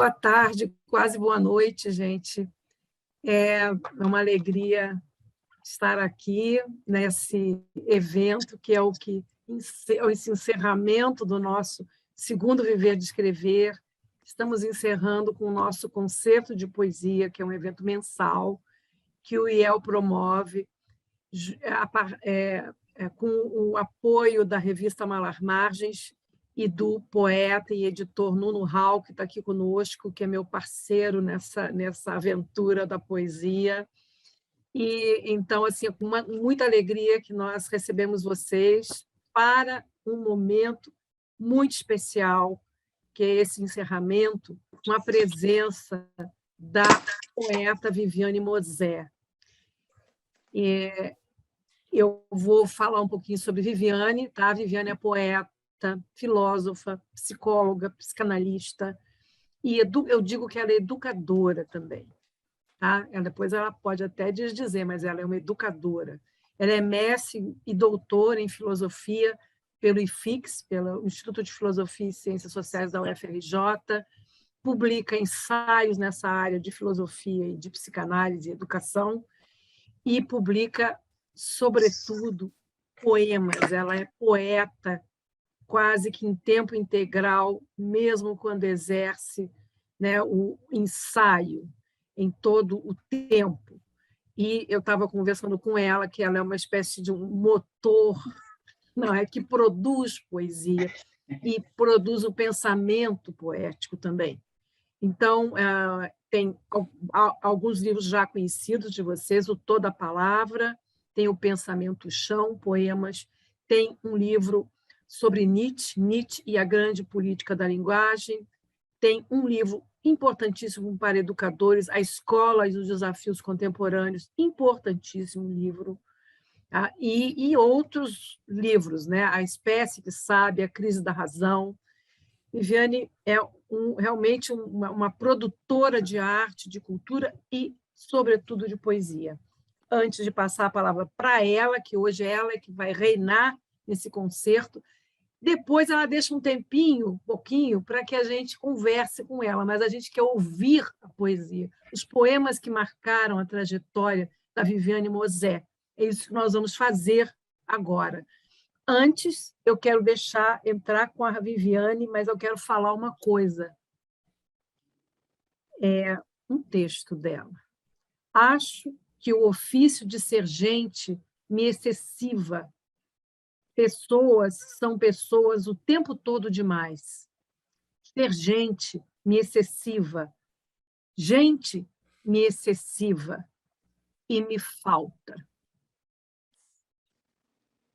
Boa tarde, quase boa noite, gente. É uma alegria estar aqui nesse evento, que é esse encerramento do nosso segundo Viver de Escrever. Estamos encerrando com o nosso concerto de poesia, que é um evento mensal, que o IEL promove, com o apoio da revista Malar Margens e do poeta e editor Nuno Hall, que está aqui conosco, que é meu parceiro nessa aventura da poesia. E, então, assim, é com muita alegria que nós recebemos vocês para um momento muito especial, que é esse encerramento, com a presença da poeta Viviane Mosé. Eu vou falar um pouquinho sobre Viviane, tá? A Viviane é poeta, filósofa, psicóloga, psicanalista, e eu digo que ela é educadora também. Tá? Depois ela pode até desdizer, mas ela é uma educadora. Ela é mestre e doutora em filosofia pelo IFIX, pelo Instituto de Filosofia e Ciências Sociais da UFRJ, publica ensaios nessa área de filosofia e de psicanálise e educação, e publica, sobretudo, poemas. Ela é poeta quase que em tempo integral, mesmo quando exerce, né, o ensaio em todo o tempo. E eu estava conversando com ela que ela é uma espécie de um motor, não é, que produz poesia e produz o pensamento poético também. Então, tem alguns livros já conhecidos de vocês, o Toda a Palavra, tem o Pensamento Chão, poemas, tem um livro sobre Nietzsche e a grande política da linguagem, tem um livro importantíssimo para educadores, A Escola e os Desafios Contemporâneos, importantíssimo livro, tá? E outros livros, né? A Espécie que Sabe, A Crise da Razão. Viviane é realmente uma produtora de arte, de cultura e, sobretudo, de poesia. Antes de passar a palavra para ela, que hoje é ela que vai reinar nesse concerto, depois ela deixa um pouquinho, para que a gente converse com ela, mas a gente quer ouvir a poesia, os poemas que marcaram a trajetória da Viviane Mosé. É isso que nós vamos fazer agora. Antes, eu quero deixar entrar com a Viviane, mas eu quero falar uma coisa. Um texto dela. Acho que o ofício de ser gente me excessiva. Pessoas são pessoas o tempo todo demais. Ser gente me excessiva. Gente me excessiva. E me falta.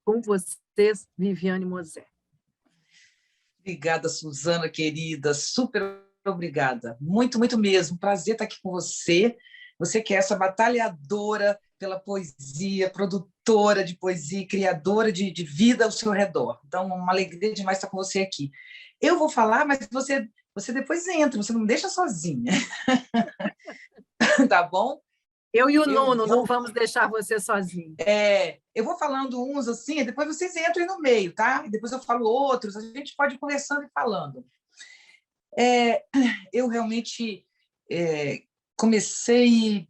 Com vocês, Viviane Mosé. Obrigada, Suzana, querida. Super obrigada. Muito, muito mesmo. Prazer estar aqui com você. Você que é essa batalhadora pela poesia, produtora de poesia e criadora de vida ao seu redor. Então, uma alegria demais estar com você aqui. Eu vou falar, mas você depois entra, você não me deixa sozinha. Tá bom? Eu e o Nuno não vamos deixar você sozinho. Eu vou falando uns assim, e depois vocês entrem no meio, tá? E depois eu falo outros, a gente pode ir conversando e falando. Eu realmente comecei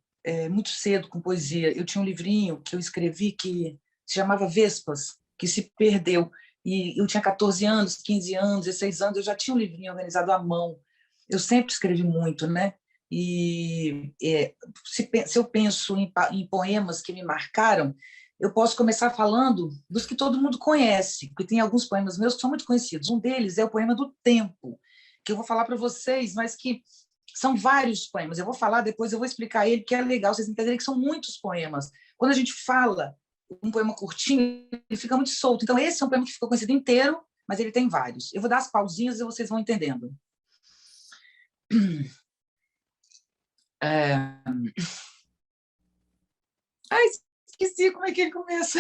muito cedo com poesia. Eu tinha um livrinho que eu escrevi que se chamava Vespas, que se perdeu. E eu tinha 14 anos, 15 anos, 16 anos, eu já tinha um livrinho organizado à mão. Eu sempre escrevi muito, né? E se eu penso em poemas que me marcaram, eu posso começar falando dos que todo mundo conhece, porque tem alguns poemas meus que são muito conhecidos. Um deles é o poema do Tempo, que eu vou falar para vocês, mas que são vários poemas. Eu vou falar, depois eu vou explicar ele, que é legal vocês entenderem que são muitos poemas. Quando a gente fala um poema curtinho, ele fica muito solto. Então, esse é um poema que ficou conhecido inteiro, mas ele tem vários. Eu vou dar as pausinhas e vocês vão entendendo. Esqueci como é que ele começa.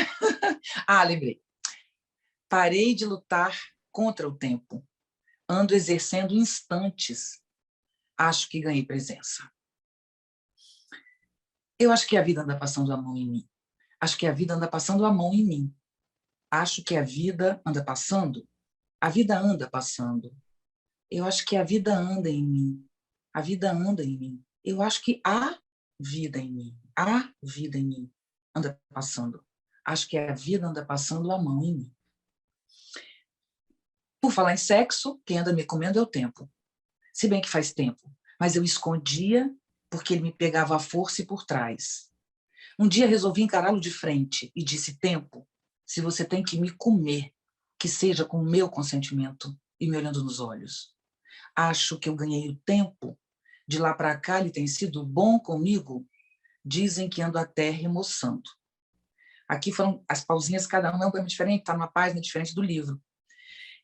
Lembrei. Parei de lutar contra o tempo. Ando exercendo instantes. Acho que ganhei presença. Eu acho que a vida anda passando a mão em mim. Acho que a vida anda passando a mão em mim. Acho que a vida anda passando. A vida anda passando. Eu acho que a vida anda em mim. A vida anda em mim. Eu acho que há vida em mim. Há vida em mim. Anda passando. Acho que a vida anda passando a mão em mim. Por falar em sexo, quem anda me comendo é o tempo. Se bem que faz tempo. Mas eu escondia porque ele me pegava à força e por trás. Um dia resolvi encará-lo de frente e disse: tempo, se você tem que me comer, que seja com o meu consentimento e me olhando nos olhos. Acho que eu ganhei o tempo. De lá para cá ele tem sido bom comigo. Dizem que ando até remoçando. Aqui foram as pausinhas, cada um é um poema diferente, está numa página diferente do livro.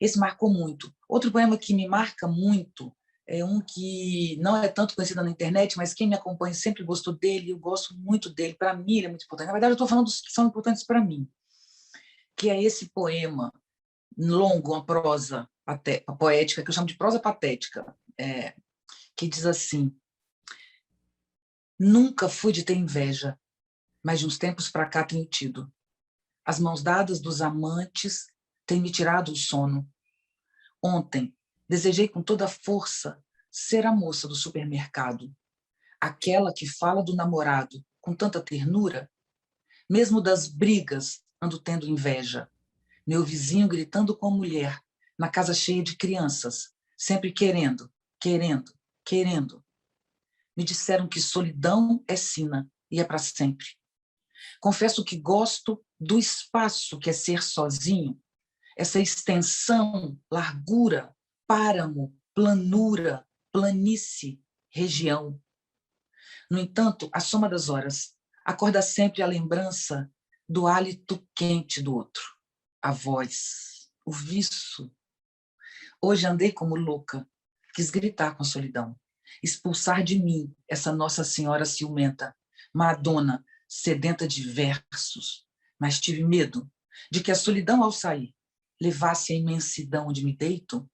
Esse marcou muito. Outro poema que me marca muito é um que não é tanto conhecido na internet, mas quem me acompanha sempre gostou dele, eu gosto muito dele, para mim ele é muito importante. Na verdade, eu estou falando dos que são importantes para mim, que é esse poema longo, uma prosa poética, que eu chamo de prosa patética, que diz assim: nunca fui de ter inveja, mas de uns tempos para cá tenho tido. As mãos dadas dos amantes têm me tirado o sono. Ontem, desejei com toda a força ser a moça do supermercado, aquela que fala do namorado com tanta ternura. Mesmo das brigas ando tendo inveja. Meu vizinho gritando com a mulher, na casa cheia de crianças, sempre querendo, querendo, querendo. Me disseram que solidão é sina e é para sempre. Confesso que gosto do espaço que é ser sozinho, essa extensão, largura, páramo, planura, planície, região. No entanto, a soma das horas acorda sempre a lembrança do hálito quente do outro, a voz, o viço. Hoje andei como louca, quis gritar com a solidão, expulsar de mim essa Nossa Senhora ciumenta, Madonna sedenta de versos, mas tive medo de que a solidão, ao sair, levasse a imensidão onde me deito,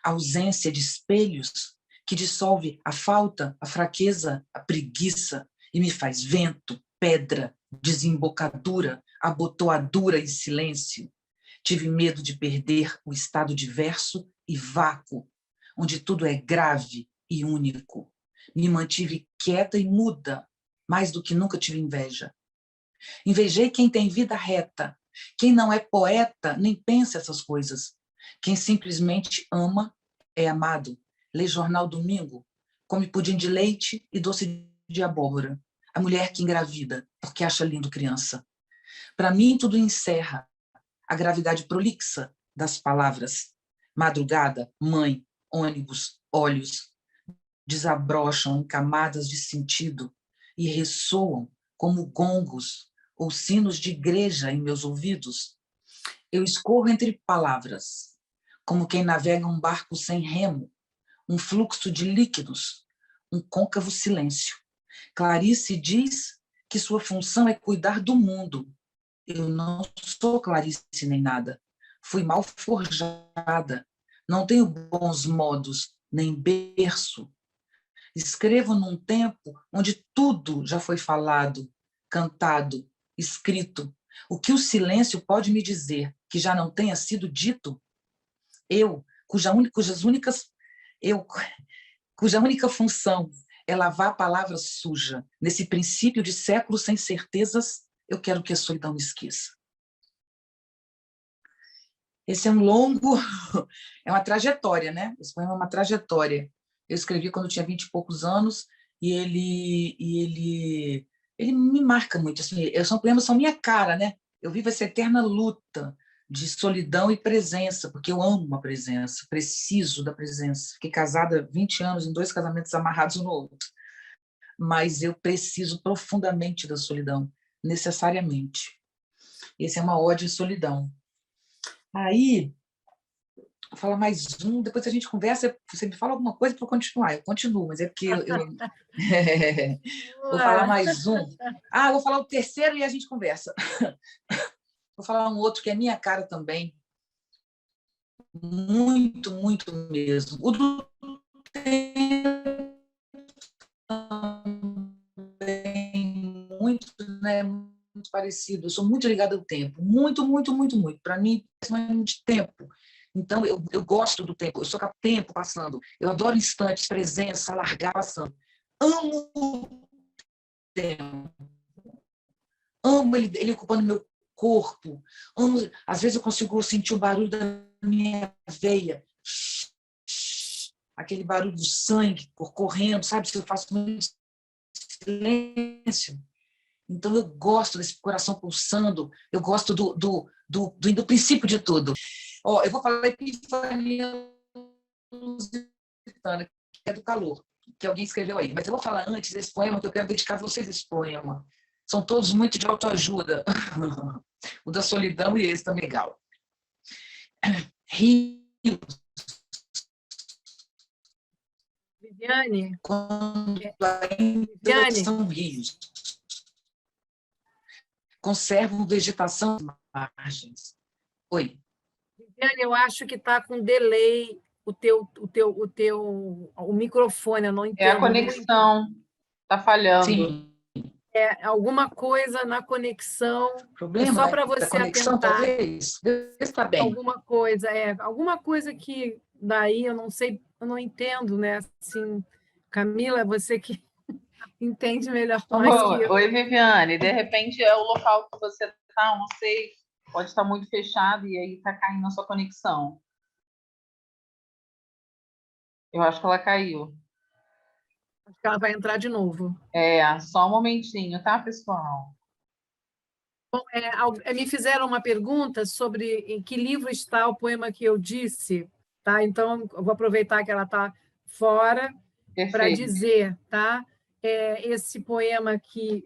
a ausência de espelhos que dissolve a falta, a fraqueza, a preguiça e me faz vento, pedra, desembocadura, abotoadura e silêncio. Tive medo de perder o estado diverso e vácuo, onde tudo é grave e único. Me mantive quieta e muda, mais do que nunca tive inveja. Invejei quem tem vida reta, quem não é poeta nem pensa essas coisas. Quem simplesmente ama é amado, lê jornal domingo, come pudim de leite e doce de abóbora. A mulher que engravida porque acha lindo criança. Para mim tudo encerra a gravidade prolixa das palavras. Madrugada, mãe, ônibus, olhos, desabrocham em camadas de sentido e ressoam como gongos ou sinos de igreja em meus ouvidos. Eu escorro entre palavras, como quem navega um barco sem remo, um fluxo de líquidos, um côncavo silêncio. Clarice diz que sua função é cuidar do mundo. Eu não sou Clarice nem nada. Fui mal forjada. Não tenho bons modos, nem berço. Escrevo num tempo onde tudo já foi falado, cantado, escrito. O que o silêncio pode me dizer que já não tenha sido dito? Eu, cuja única função é lavar a palavra suja, nesse princípio de séculos sem certezas, eu quero que a solidão me esqueça. Esse é um longo, é uma trajetória, né? Esse poema é uma trajetória. Eu escrevi quando eu tinha 20 e poucos anos e ele me marca muito. Assim, são poemas, são minha cara, né? Eu vivo essa eterna luta de solidão e presença, porque eu amo a presença, preciso da presença. Fiquei casada há 20 anos em 2 casamentos amarrados um no outro, mas eu preciso profundamente da solidão, necessariamente. Esse é uma ode à solidão. Aí, vou falar mais um, depois a gente conversa, você me fala alguma coisa para eu continuar. Eu continuo, mas é porque vou falar mais um. Vou falar o terceiro e a gente conversa. Vou falar um outro que é minha cara também. Muito, muito mesmo. O do também, muito, né, muito parecido. Eu sou muito ligada ao tempo. Muito, muito, muito, muito. Para mim, é de tempo. Então, eu gosto do tempo, eu sou com o tempo passando. Eu adoro instantes, presença, largar passando. Amo o tempo. Amo ele ocupando meu corpo. Amo, às vezes eu consigo sentir o barulho da minha veia. Aquele barulho do sangue correndo, sabe? Se eu faço muito silêncio. Então, eu gosto desse coração pulsando, eu gosto do princípio de tudo. Ó, eu vou falar epifania lusitana, que é do calor, que alguém escreveu aí. Mas eu vou falar antes desse poema, que eu quero dedicar a vocês esse poema. São todos muito de autoajuda. O da solidão e esse também é legal. Rios. Viviane, Quando ainda Viviane, são rios. Conservam vegetação nas margens. Oi. Viviane, eu acho que está com delay o microfone, eu não É a entendo muito. conexão, está falhando. Sim. É alguma coisa na conexão. Problema, é só né? para Da você conexão, atentar. talvez. Está bem. Alguma coisa que daí eu não sei, eu não entendo, né? Assim, Camila, você que entende melhor mais que eu. Oi, Viviane, de repente é o local que você está, não sei, pode estar muito fechado e aí está caindo a sua conexão. Eu acho que ela caiu. Acho que ela vai entrar de novo. Só um momentinho, tá, pessoal? Bom, me fizeram uma pergunta sobre em que livro está o poema que eu disse, tá? Então, eu vou aproveitar que ela está fora para dizer, tá? Esse poema que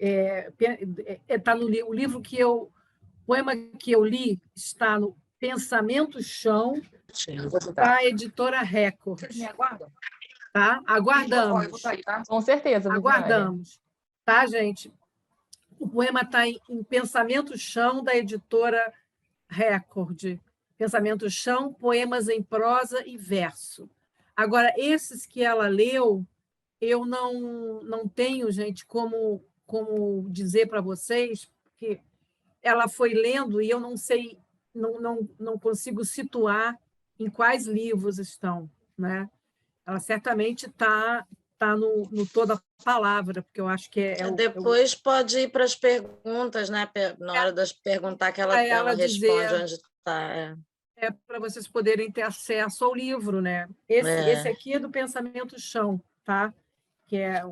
está no o livro o poema que eu li está no Pensamento Chão, da editora Record. Vocês me aguardam? Tá? Aguardamos. Eu vou sair, tá? Com certeza, Viviane. Aguardamos. Tá, gente? O poema está em Pensamento Chão, da editora Record. Pensamento Chão, poemas em prosa e verso. Agora, esses que ela leu, eu não tenho, gente, como dizer para vocês, porque ela foi lendo e eu não sei, não consigo situar em quais livros estão, né? Ela certamente tá no Toda Palavra, porque eu acho que Depois pode ir para as perguntas, né? Na hora das perguntar que ela responde onde está. É para vocês poderem ter acesso ao livro, né? Esse aqui é do Pensamento Chão, tá? Que é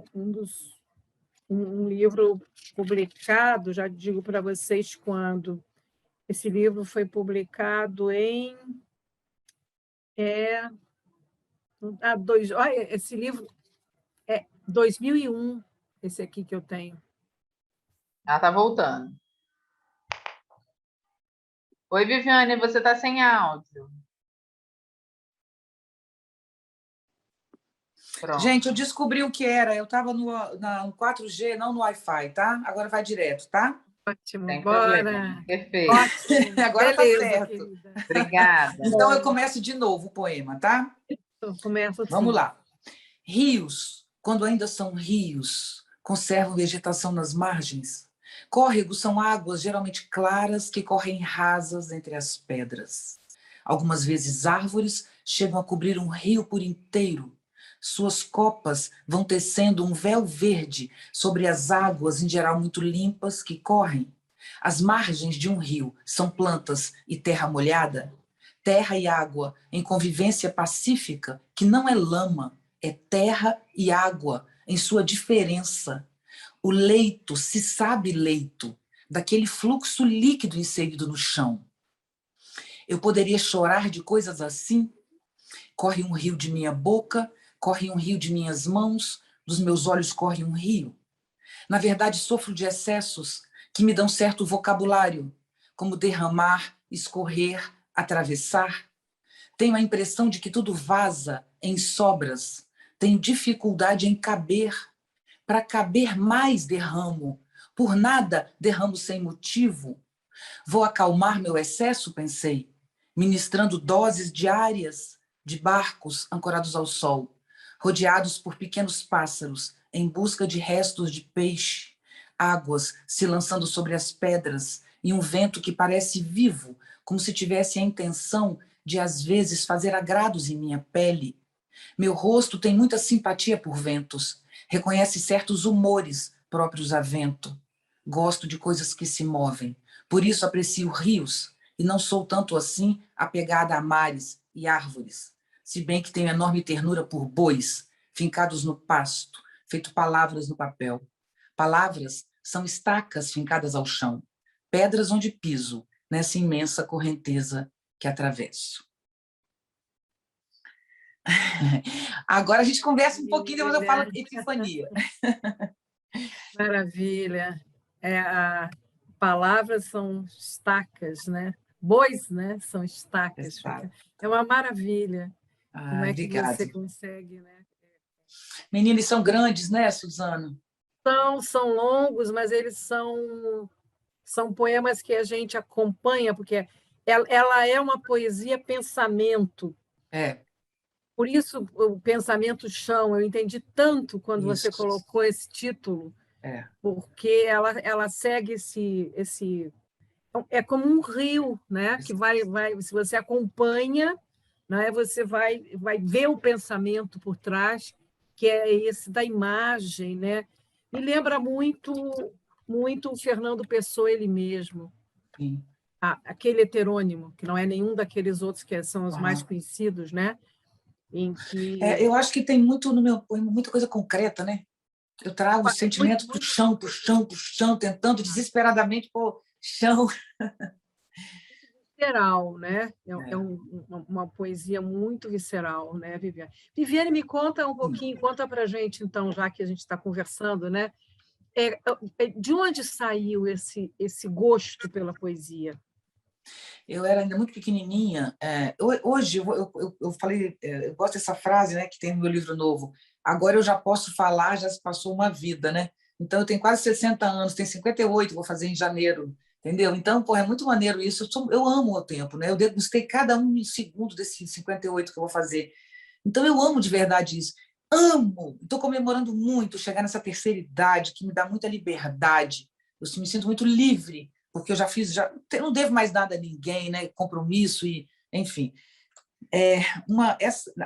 um livro publicado, já digo para vocês quando. Esse livro foi publicado em olha, esse livro é 2001, esse aqui que eu tenho. Ela está voltando. Oi, Viviane, você está sem áudio. Pronto. Gente, eu descobri o que era. Eu estava no 4G, não no Wi-Fi, tá? Agora vai direto, tá? Ótimo, Sem bora. problema. Perfeito. Ótimo. Agora beleza, tá certo. Querida. Obrigada. Então, eu começo de novo o poema, tá? Vamos lá. Rios, quando ainda são rios, conservam vegetação nas margens. Córregos são águas geralmente claras que correm rasas entre as pedras. Algumas vezes árvores chegam a cobrir um rio por inteiro. Suas copas vão tecendo um véu verde sobre as águas, em geral muito limpas, que correm. As margens de um rio são plantas e terra molhada. Terra e água em convivência pacífica, que não é lama, é terra e água em sua diferença. O leito se sabe leito, daquele fluxo líquido inserido no chão. Eu poderia chorar de coisas assim? Corre um rio de minha boca, corre um rio de minhas mãos, dos meus olhos corre um rio. Na verdade, sofro de excessos que me dão certo vocabulário, como derramar, escorrer, atravessar. Tenho a impressão de que tudo vaza em sobras. Tenho dificuldade em caber. Para caber mais derramo. Por nada derramo sem motivo. Vou acalmar meu excesso, pensei, ministrando doses diárias de barcos ancorados ao sol, rodeados por pequenos pássaros em busca de restos de peixe, águas se lançando sobre as pedras e um vento que parece vivo, como se tivesse a intenção de às vezes fazer agrados em minha pele. Meu rosto tem muita simpatia por ventos, reconhece certos humores próprios a vento. Gosto de coisas que se movem, por isso aprecio rios, e não sou tanto assim apegada a mares e árvores, se bem que tenho enorme ternura por bois, fincados no pasto, feito palavras no papel. Palavras são estacas fincadas ao chão, pedras onde piso, nessa imensa correnteza que atravesso. Agora a gente conversa um pouquinho, depois eu falo epifania. Maravilha. Palavras são estacas, né? Bois, né? São estacas. Exato. É uma maravilha. Como é que obrigado. você consegue, né? Meninos são grandes, né, Suzana? São longos, mas eles são poemas que a gente acompanha, porque ela é uma poesia pensamento. Por isso, o pensamento chão, eu entendi tanto quando você colocou esse título, porque ela segue esse... É como um rio, né? Que se você acompanha, né? Você vai ver o pensamento por trás, que é esse da imagem, né? Me lembra muito o Fernando Pessoa, ele mesmo. Sim. Aquele heterônimo, que não é nenhum daqueles outros que são os mais conhecidos, né? Em que... eu acho que tem muito no meu poema, muita coisa concreta, né? Eu trago o sentimento para o chão, tentando desesperadamente pôr chão. Visceral, né? Uma poesia muito visceral, né, Viviane? Viviane, me conta um pouquinho, conta para a gente, então, já que a gente está conversando, né? De onde saiu esse gosto pela poesia? Eu era ainda muito pequenininha. Hoje, eu falei, eu gosto dessa frase, né, que tem no meu livro novo. Agora eu já posso falar, já se passou uma vida, né? Então, eu tenho quase 60 anos, tenho 58, vou fazer em janeiro, entendeu? Então, é muito maneiro isso. Eu amo o tempo, né? Eu degustei cada um segundo desses 58 que eu vou fazer. Então, eu amo de verdade isso. Amo! Estou comemorando muito chegar nessa terceira idade, que me dá muita liberdade. Eu me sinto muito livre, porque eu já não devo mais nada a ninguém, né? Compromisso e, enfim.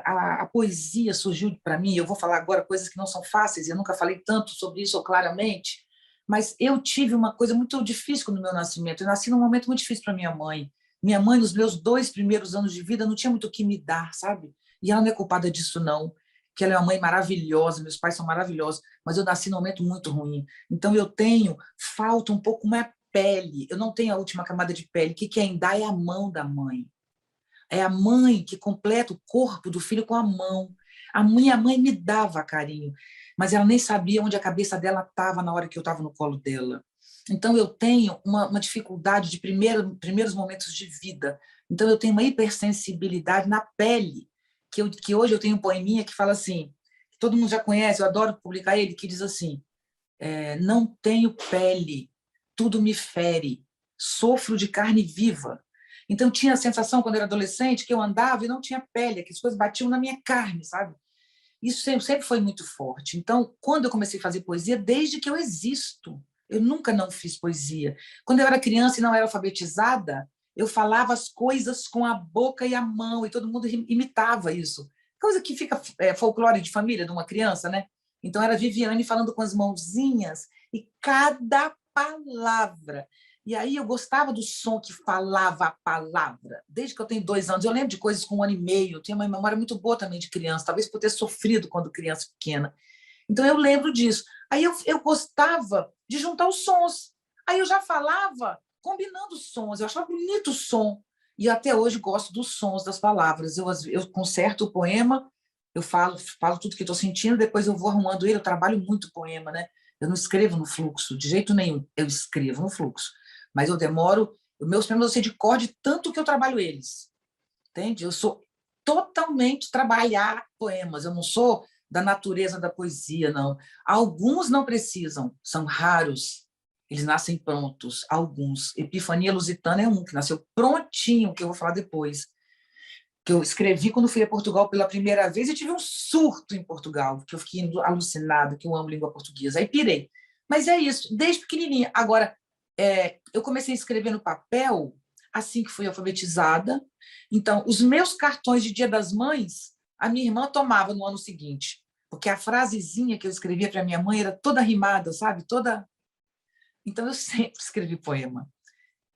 A poesia surgiu para mim. Eu vou falar agora coisas que não são fáceis. Eu nunca falei tanto sobre isso claramente, mas eu tive uma coisa muito difícil no meu nascimento. Eu nasci num momento muito difícil para minha mãe. Minha mãe, nos meus 2 primeiros anos de vida, não tinha muito o que me dar, sabe? E ela não é culpada disso, não. Que ela é uma mãe maravilhosa, meus pais são maravilhosos, mas eu nasci num momento muito ruim. Então, falta um pouco uma pele. Eu não tenho a última camada de pele. O que quem dá é a mão da mãe. É a mãe que completa o corpo do filho com a mão. A minha mãe me dava carinho, mas ela nem sabia onde a cabeça dela estava na hora que eu estava no colo dela. Então, eu tenho uma dificuldade de primeiros momentos de vida. Então, eu tenho uma hipersensibilidade na pele, que hoje eu tenho um poeminha que fala assim, que todo mundo já conhece, eu adoro publicar ele, que diz assim, não tenho pele, tudo me fere, sofro de carne viva. Então, tinha a sensação, quando eu era adolescente, que eu andava e não tinha pele, que as coisas batiam na minha carne, sabe? Isso sempre foi muito forte. Então, quando eu comecei a fazer poesia, desde que eu existo, eu nunca não fiz poesia. Quando eu era criança e não era alfabetizada, eu falava as coisas com a boca e a mão, e todo mundo imitava isso. Coisa que fica folclore de família de uma criança, né? Então, era Viviane falando com as mãozinhas, e cada palavra. E aí eu gostava do som que falava a palavra. Desde que eu tenho 2 anos, eu lembro de coisas com 1 ano e meio, eu tenho uma memória muito boa também de criança, talvez por ter sofrido quando criança pequena. Então, eu lembro disso. Aí eu gostava de juntar os sons. Aí eu já falava combinando os sons, eu achava bonito o som. E até hoje gosto dos sons das palavras. Eu conserto o poema, eu falo tudo que estou sentindo, depois eu vou arrumando ele, eu trabalho muito poema, né? Eu não escrevo no fluxo, de jeito nenhum, eu escrevo no fluxo. Mas eu demoro, os meus poemas eu sei de cor de tanto que eu trabalho eles. Entende? Eu sou totalmente trabalhar poemas, eu não sou da natureza da poesia, não. Alguns não precisam, são raros, eles nascem prontos, alguns. Epifania Lusitana é um que nasceu prontinho, que eu vou falar depois, que eu escrevi quando fui a Portugal pela primeira vez e tive um surto em Portugal, que eu fiquei alucinada, que eu amo língua portuguesa, aí pirei. Mas é isso, desde pequenininha. Agora, eu comecei a escrever no papel assim que fui alfabetizada. Então, os meus cartões de Dia das Mães, a minha irmã tomava no ano seguinte, porque a frasezinha que eu escrevia para minha mãe era toda rimada, sabe? Toda. Então, eu sempre escrevi poema.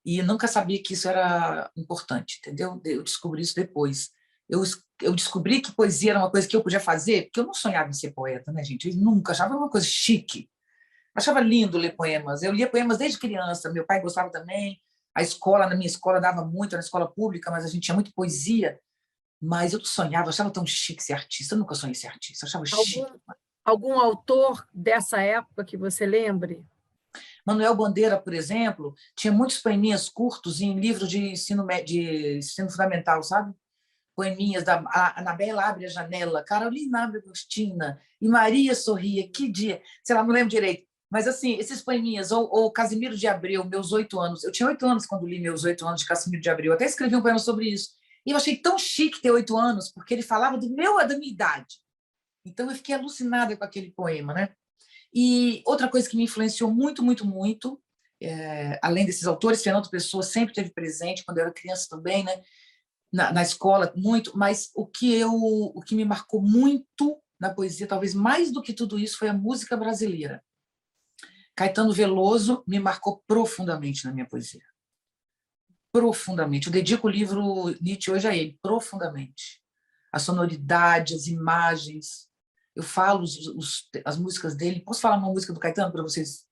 E nunca sabia que isso era importante, entendeu? Eu descobri isso depois. Eu descobri que poesia era uma coisa que eu podia fazer, porque eu não sonhava em ser poeta, né, gente? Eu nunca achava uma coisa chique. Achava lindo ler poemas. Eu lia poemas desde criança. Meu pai gostava também. A escola, na minha escola, dava muito, na escola pública, mas a gente tinha muita poesia. Mas eu sonhava, achava tão chique ser artista. Eu nunca sonhei ser artista, achava chique. Algum autor dessa época que você lembre? Manuel Bandeira, por exemplo, tinha muitos poeminhas curtos em livros de ensino fundamental, sabe? Poeminhas da Anabela Abre a Janela, Carolina Abre Agostina, e Maria Sorria, que dia, sei lá, não lembro direito. Mas, assim, esses poeminhas, ou Casimiro de Abreu, Meus 8 anos. Eu tinha 8 anos quando li Meus 8 anos de Casimiro de Abreu. Eu até escrevi um poema sobre isso. E eu achei tão chique ter 8 anos, porque ele falava da minha idade. Então, eu fiquei alucinada com aquele poema, né? E outra coisa que me influenciou muito, muito, muito, além desses autores, Fernando Pessoa sempre esteve presente, quando eu era criança também, né? Na escola, muito, mas o que me marcou muito na poesia, talvez mais do que tudo isso, foi a música brasileira. Caetano Veloso me marcou profundamente na minha poesia. Profundamente. Eu dedico o livro Nietzsche hoje a ele, profundamente. A sonoridade, as imagens. Eu falo as músicas dele. Posso falar uma música do Caetano para vocês?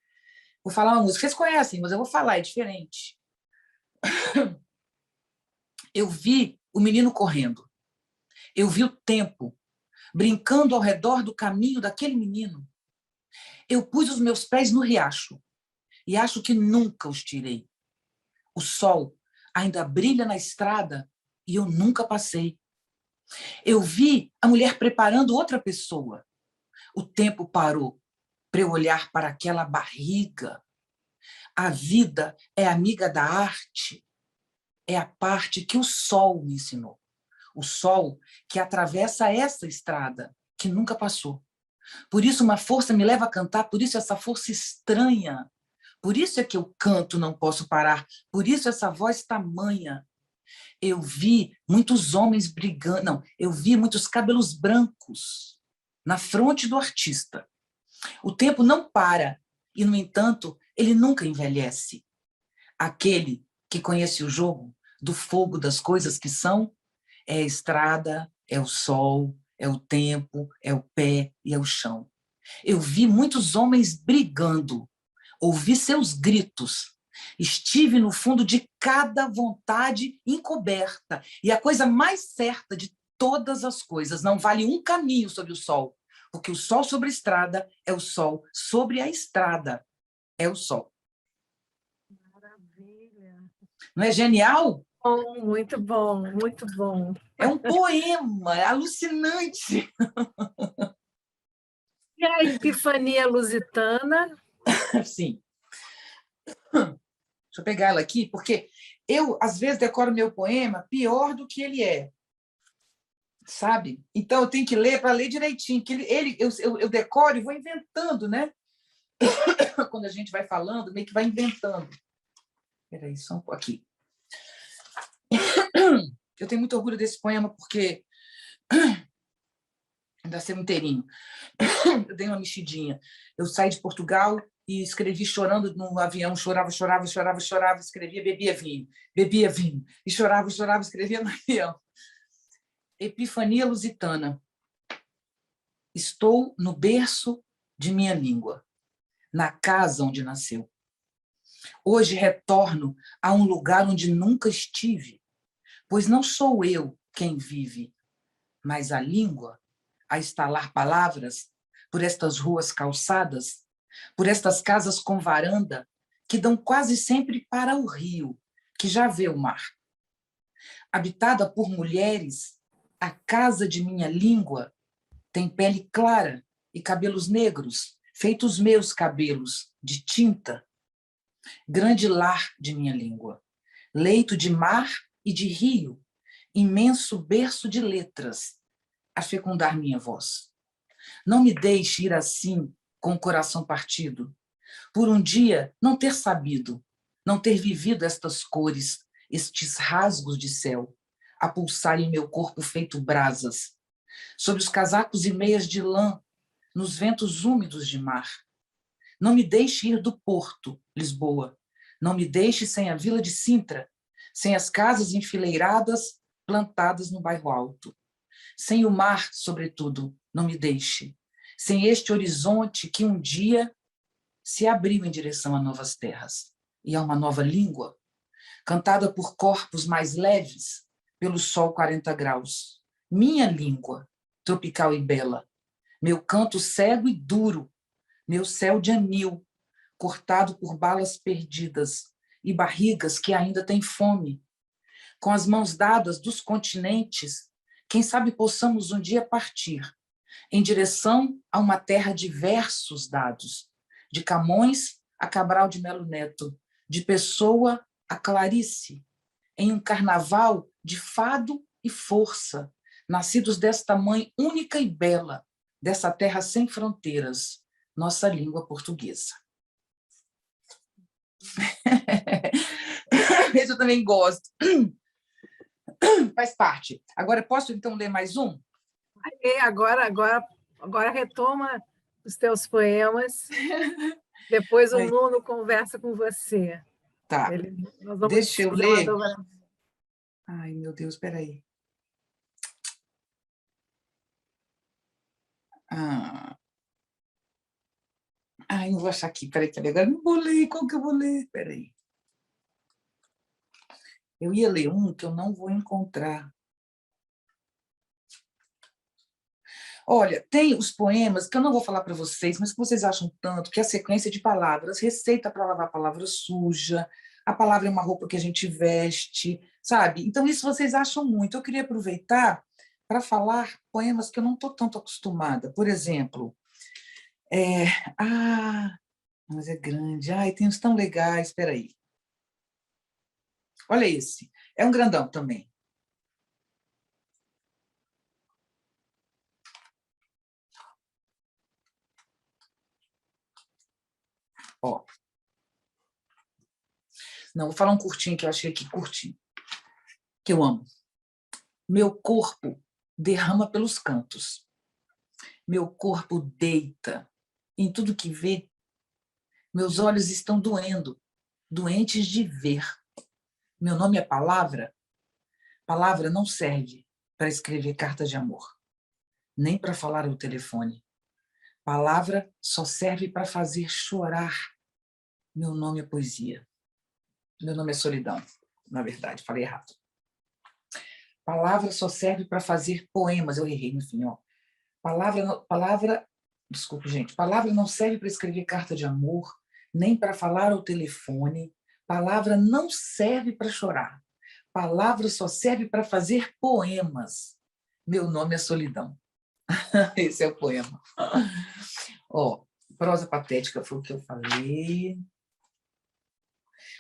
Vou falar uma música. Vocês conhecem, mas eu vou falar, é diferente. Eu vi o menino correndo. Eu vi o tempo brincando ao redor do caminho daquele menino. Eu pus os meus pés no riacho e acho que nunca os tirei. O sol ainda brilha na estrada e eu nunca passei. Eu vi a mulher preparando outra pessoa. O tempo parou para eu olhar para aquela barriga. A vida é amiga da arte. É a parte que o sol me ensinou. O sol que atravessa essa estrada, que nunca passou. Por isso uma força me leva a cantar, por isso essa força estranha. Por isso é que eu canto, não posso parar. Por isso essa voz tamanha. Eu vi muitos homens brigando. Não, eu vi muitos cabelos brancos na fronte do artista. O tempo não para e, no entanto, ele nunca envelhece. Aquele que conhece o jogo do fogo das coisas que são é a estrada, é o sol, é o tempo, é o pé e é o chão. Eu vi muitos homens brigando, ouvi seus gritos, estive no fundo de cada vontade encoberta. E a coisa mais certa de todas as coisas, não vale um caminho sobre o sol, porque o sol sobre a estrada é o sol, sobre a estrada é o sol. Maravilha. Não é genial? Bom, muito bom, muito bom. É um poema, é alucinante. E a Epifania Lusitana? Sim. Deixa eu pegar ela aqui, porque eu, às vezes, decoro meu poema pior do que ele é. Sabe? Então, eu tenho que ler para ler direitinho. Que eu decoro e vou inventando, né? Quando a gente vai falando, meio que vai inventando. Espera aí, só um pouco aqui. Eu tenho muito orgulho desse poema, porque ainda ser inteirinho. Eu dei uma mexidinha. Eu saí de Portugal e escrevi chorando no avião, chorava, escrevia, bebia vinho, e chorava, escrevia no avião. Epifania Lusitana. Estou no berço de minha língua, na casa onde nasceu. Hoje retorno a um lugar onde nunca estive, pois não sou eu quem vive, mas a língua a estalar palavras por estas ruas calçadas, por estas casas com varanda, que dão quase sempre para o rio, que já vê o mar. Habitada por mulheres, a casa de minha língua tem pele clara e cabelos negros, feitos meus cabelos, de tinta. Grande lar de minha língua, leito de mar e de rio, imenso berço de letras, a fecundar minha voz. Não me deixe ir assim, com o coração partido, por um dia não ter sabido, não ter vivido estas cores, estes rasgos de céu, a pulsar em meu corpo feito brasas, sobre os casacos e meias de lã, nos ventos úmidos de mar. Não me deixe ir do Porto, Lisboa. Não me deixe sem a vila de Sintra, sem as casas enfileiradas plantadas no bairro alto. Sem o mar, sobretudo, não me deixe. Sem este horizonte que um dia se abriu em direção a novas terras e a uma nova língua, cantada por corpos mais leves, pelo sol 40 graus. Minha língua, tropical e bela, meu canto cego e duro, meu céu de anil, cortado por balas perdidas e barrigas que ainda têm fome. Com as mãos dadas dos continentes, quem sabe possamos um dia partir em direção a uma terra de versos dados, de Camões a Cabral de Melo Neto, de Pessoa a Clarice, em um carnaval de fado e força, nascidos desta mãe única e bela, dessa terra sem fronteiras, nossa língua portuguesa. Esse eu também gosto. Faz parte. Agora, posso, então, ler mais um? Agora retoma os teus poemas. Depois o Nuno conversa com você. Tá. Deixa eu ler. Ai, meu Deus, espera aí. Ai, não vou achar aqui. Peraí. Agora não vou ler. Qual que eu vou ler? Peraí. Eu ia ler um que eu não vou encontrar. Olha, tem os poemas que eu não vou falar para vocês, mas que vocês acham tanto, que é a sequência de palavras, receita para lavar a palavra suja, a palavra é uma roupa que a gente veste, sabe? Então, isso vocês acham muito. Eu queria aproveitar para falar poemas que eu não estou tanto acostumada. Por exemplo, mas é grande. Ai, tem uns tão legais, espera aí. Olha esse, é um grandão também. Ó. Não, vou falar um curtinho que eu achei aqui, curtinho, que eu amo. Meu corpo derrama pelos cantos. Meu corpo deita em tudo que vê. Meus olhos estão doendo, doentes de ver. Meu nome é palavra. Palavra não serve para escrever cartas de amor, nem para falar ao telefone. Palavra só serve para fazer chorar. Meu nome é poesia. Meu nome é solidão. Na verdade, falei errado. Palavra só serve para fazer poemas. Eu errei, enfim, ó. Desculpe, gente. Palavra não serve para escrever carta de amor, nem para falar ao telefone. Palavra não serve para chorar. Palavra só serve para fazer poemas. Meu nome é solidão. Esse é o poema. Ó, prosa patética foi o que eu falei.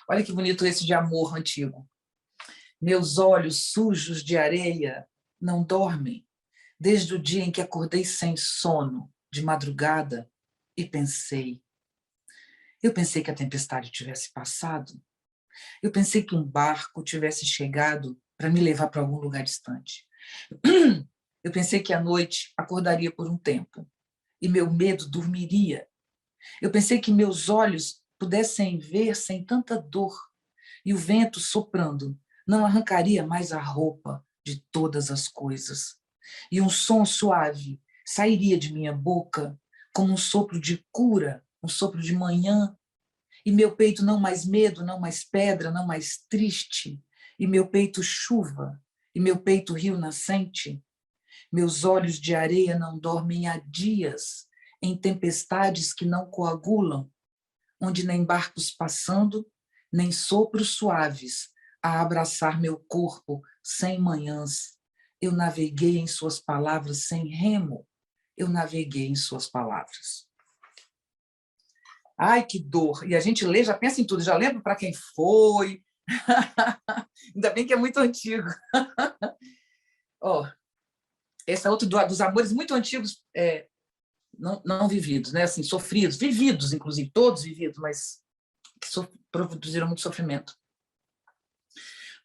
Olha que bonito esse de amor antigo. Meus olhos sujos de areia não dormem desde o dia em que acordei sem sono, de madrugada, e pensei. Eu pensei que a tempestade tivesse passado. Eu pensei que um barco tivesse chegado para me levar para algum lugar distante. Eu pensei que à noite acordaria por um tempo e meu medo dormiria. Eu pensei que meus olhos pudessem ver sem tanta dor e o vento soprando não arrancaria mais a roupa de todas as coisas. E um som suave sairia de minha boca como um sopro de cura, um sopro de manhã, e meu peito não mais medo, não mais pedra, não mais triste, e meu peito chuva, e meu peito rio nascente. Meus olhos de areia não dormem há dias em tempestades que não coagulam, onde nem barcos passando, nem sopros suaves a abraçar meu corpo sem manhãs. Eu naveguei em suas palavras sem remo, eu naveguei em suas palavras. Ai, que dor! E a gente lê, já pensa em tudo, já lembra para quem foi. Ainda bem que é muito antigo. Ó, essa outra dos amores muito antigos, não vividos, né? Assim, sofridos, vividos, inclusive, todos vividos, mas que produziram muito sofrimento.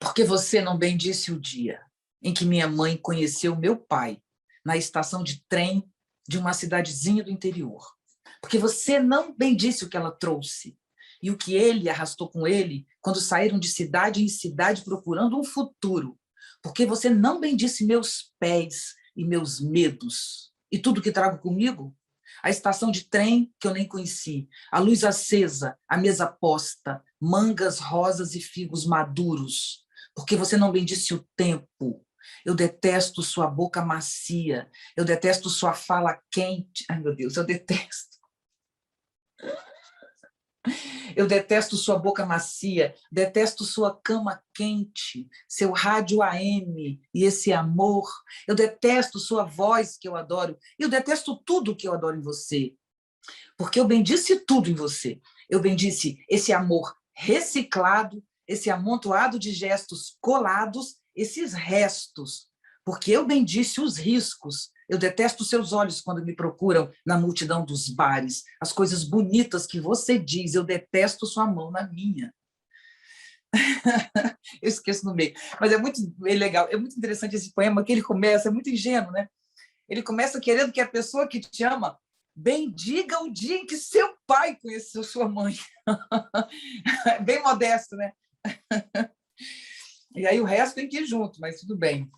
Porque você não bendisse o dia em que minha mãe conheceu meu pai na estação de trem de uma cidadezinha do interior. Porque você não bendisse o que ela trouxe e o que ele arrastou com ele quando saíram de cidade em cidade procurando um futuro. Porque você não bendisse meus pés e meus medos e tudo que trago comigo. A estação de trem que eu nem conheci, a luz acesa, a mesa posta, mangas, rosas e figos maduros. Porque você não bendisse o tempo. Eu detesto sua boca macia, eu detesto sua fala quente. Ai, meu Deus, eu detesto. Eu detesto sua boca macia, detesto sua cama quente, seu rádio AM e esse amor. Eu detesto sua voz, que eu adoro. Eu detesto tudo que eu adoro em você. Porque eu bendisse tudo em você. Eu bendisse esse amor reciclado, esse amontoado de gestos colados, esses restos. Porque eu bendisse os riscos. Eu detesto seus olhos quando me procuram na multidão dos bares. As coisas bonitas que você diz, eu detesto sua mão na minha. Eu esqueço no meio. Mas é muito legal, é muito interessante esse poema, que ele começa, é muito ingênuo, né? Ele começa querendo que a pessoa que te ama bendiga o dia em que seu pai conheceu sua mãe. Bem modesto, né? E aí o resto tem que ir junto, mas tudo bem.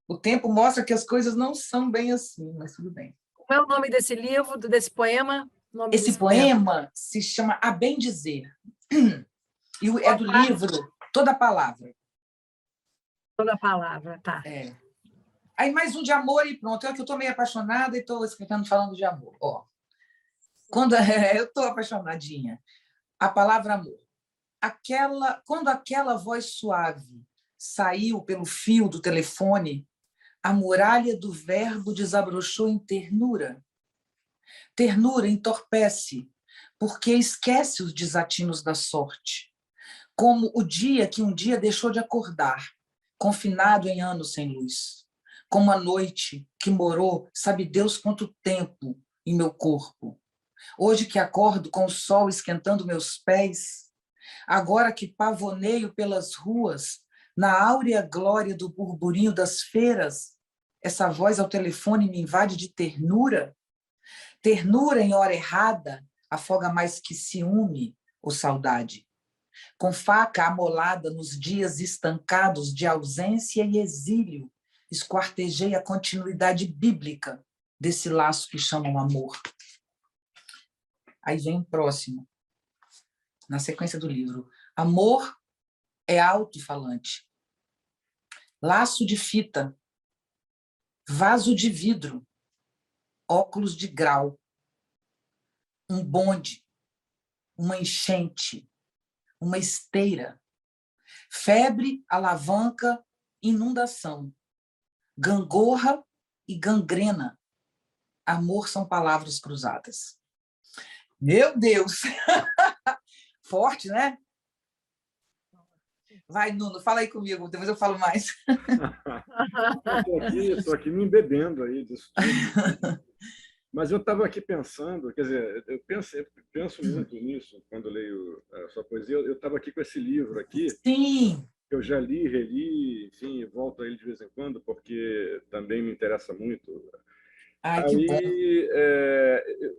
O tempo mostra que as coisas não são bem assim, mas tudo bem. Qual é o nome desse livro, desse poema? Esse poema se chama A Bem Dizer. E é do livro Toda Palavra. Toda Palavra, tá. É. Aí mais um de amor e pronto. Eu que estou meio apaixonada e estou escrevendo falando de amor. Ó, eu estou apaixonadinha. A palavra amor. Quando aquela voz suave saiu pelo fio do telefone, a muralha do verbo desabrochou em ternura. Ternura entorpece, porque esquece os desatinos da sorte. Como o dia que um dia deixou de acordar, confinado em anos sem luz. Como a noite que morou, sabe Deus quanto tempo, em meu corpo. Hoje que acordo com o sol esquentando meus pés, agora que pavoneio pelas ruas, na áurea glória do burburinho das feiras, essa voz ao telefone me invade de ternura. Ternura em hora errada afoga mais que ciúme ou saudade. Com faca amolada nos dias estancados de ausência e exílio, esquartejei a continuidade bíblica desse laço que chamam amor. Aí vem o próximo, na sequência do livro. Amor é alto-falante. Laço de fita, vaso de vidro, óculos de grau, um bonde, uma enchente, uma esteira, febre, alavanca, inundação, gangorra e gangrena. Amor são palavras cruzadas. Meu Deus! Forte, né? Vai, Nuno, fala aí comigo, depois eu falo mais. Estou aqui me embebendo aí disso tudo. Mas eu estava aqui pensando, quer dizer, eu penso muito nisso quando leio a sua poesia. Eu estava aqui com esse livro aqui. Sim. Que eu já li, reli, enfim, volto a ele de vez em quando, porque também me interessa muito. Ai, que bom.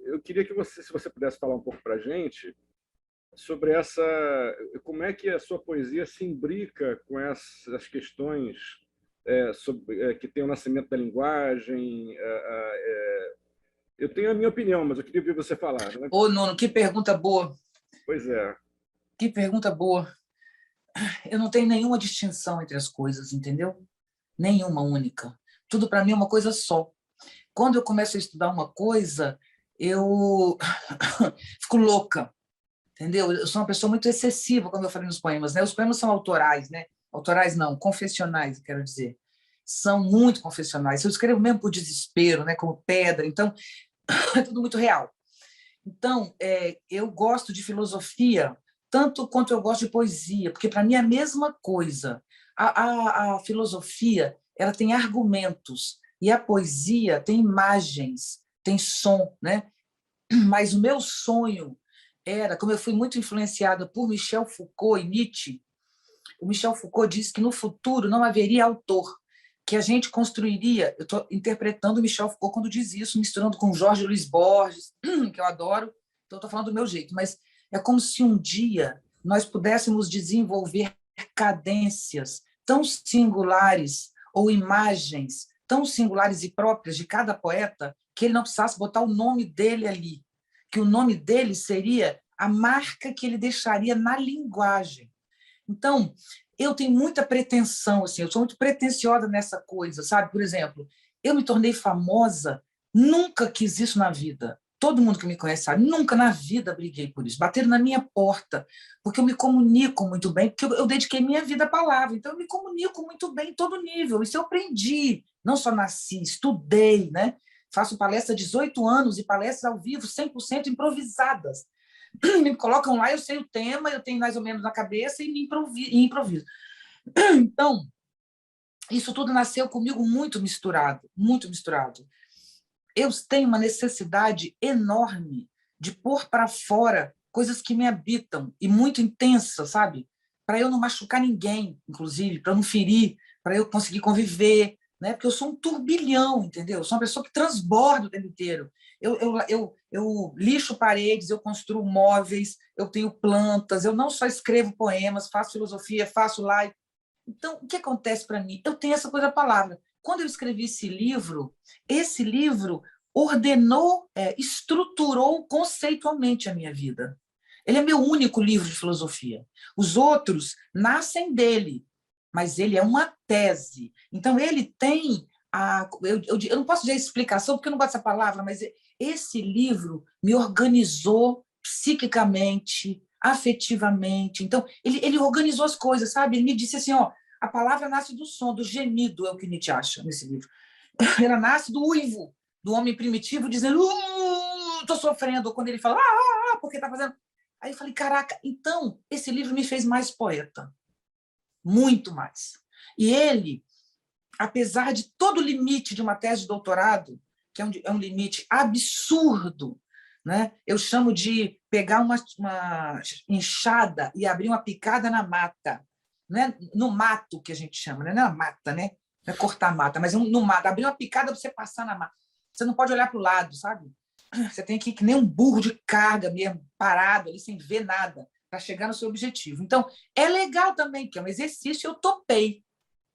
Eu queria que você, se você pudesse falar um pouco para a gente sobre como é que a sua poesia se imbrica com essas questões que tem o nascimento da linguagem. Eu tenho a minha opinião, mas eu queria ouvir você falar. Né? Ô, Nuno, que pergunta boa. Pois é. Que pergunta boa. Eu não tenho nenhuma distinção entre as coisas, entendeu? Nenhuma única. Tudo para mim é uma coisa só. Quando eu começo a estudar uma coisa, eu fico louca, entendeu? Eu sou uma pessoa muito excessiva, como eu falei nos poemas, né? Os poemas são autorais, né? Autorais não, confessionais, quero dizer. São muito confessionais. Eu escrevo mesmo por desespero, né? Como pedra, então é tudo muito real. Então, eu gosto de filosofia tanto quanto eu gosto de poesia, porque para mim é a mesma coisa. A filosofia, ela tem argumentos, e a poesia tem imagens, tem som, né? Mas o meu sonho era, como eu fui muito influenciada por Michel Foucault e Nietzsche, o Michel Foucault disse que no futuro não haveria autor, que a gente construiria, eu estou interpretando o Michel Foucault quando diz isso, misturando com Jorge Luiz Borges, que eu adoro, então estou falando do meu jeito, mas é como se um dia nós pudéssemos desenvolver cadências tão singulares ou imagens tão singulares e próprias de cada poeta que ele não precisasse botar o nome dele ali, que o nome dele seria a marca que ele deixaria na linguagem. Então, eu tenho muita pretensão, assim, eu sou muito pretensiosa nessa coisa, sabe? Por exemplo, eu me tornei famosa, nunca quis isso na vida. Todo mundo que me conhece sabe, nunca na vida briguei por isso. Bateram na minha porta, porque eu me comunico muito bem, porque eu dediquei minha vida à palavra, então eu me comunico muito bem em todo nível. Isso eu aprendi, não só nasci, estudei, né? Faço palestra há 18 anos e palestras ao vivo 100% improvisadas. Me colocam lá, eu sei o tema, eu tenho mais ou menos na cabeça e me improviso. Então, isso tudo nasceu comigo muito misturado, muito misturado. Eu tenho uma necessidade enorme de pôr para fora coisas que me habitam e muito intensas, sabe? Para eu não machucar ninguém, inclusive, para não ferir, para eu conseguir conviver, né? Porque eu sou um turbilhão, entendeu? Eu sou uma pessoa que transborda o tempo inteiro. Eu lixo paredes, eu construo móveis, eu tenho plantas, eu não só escrevo poemas, faço filosofia, faço live. Então, o que acontece para mim? Eu tenho essa coisa da palavra. Quando eu escrevi esse livro ordenou, estruturou conceitualmente a minha vida. Ele é meu único livro de filosofia. Os outros nascem dele, mas ele é uma tese. Então, ele tem... eu não posso dizer explicação, porque eu não gosto dessa palavra, mas esse livro me organizou psiquicamente, afetivamente. Então, ele organizou as coisas, sabe? Ele me disse assim, ó, a palavra nasce do som, do gemido, é o que Nietzsche acha nesse livro. Ela nasce do uivo, do homem primitivo, dizendo, estou sofrendo, ou quando ele fala, porque está fazendo... Aí eu falei, caraca, então, esse livro me fez mais poeta. Muito mais. E ele, apesar de todo o limite de uma tese de doutorado, que é um limite absurdo, né? Eu chamo de pegar uma enxada e abrir uma picada na mata, né? No mato, que a gente chama, né? Não é na mata, né? Não é cortar a mata, mas no mato. Abrir uma picada para você passar na mata. Você não pode olhar para o lado, sabe? Você tem que ir que nem um burro de carga mesmo, parado ali, sem ver nada, para chegar no seu objetivo. Então, é legal também, que é um exercício, eu topei.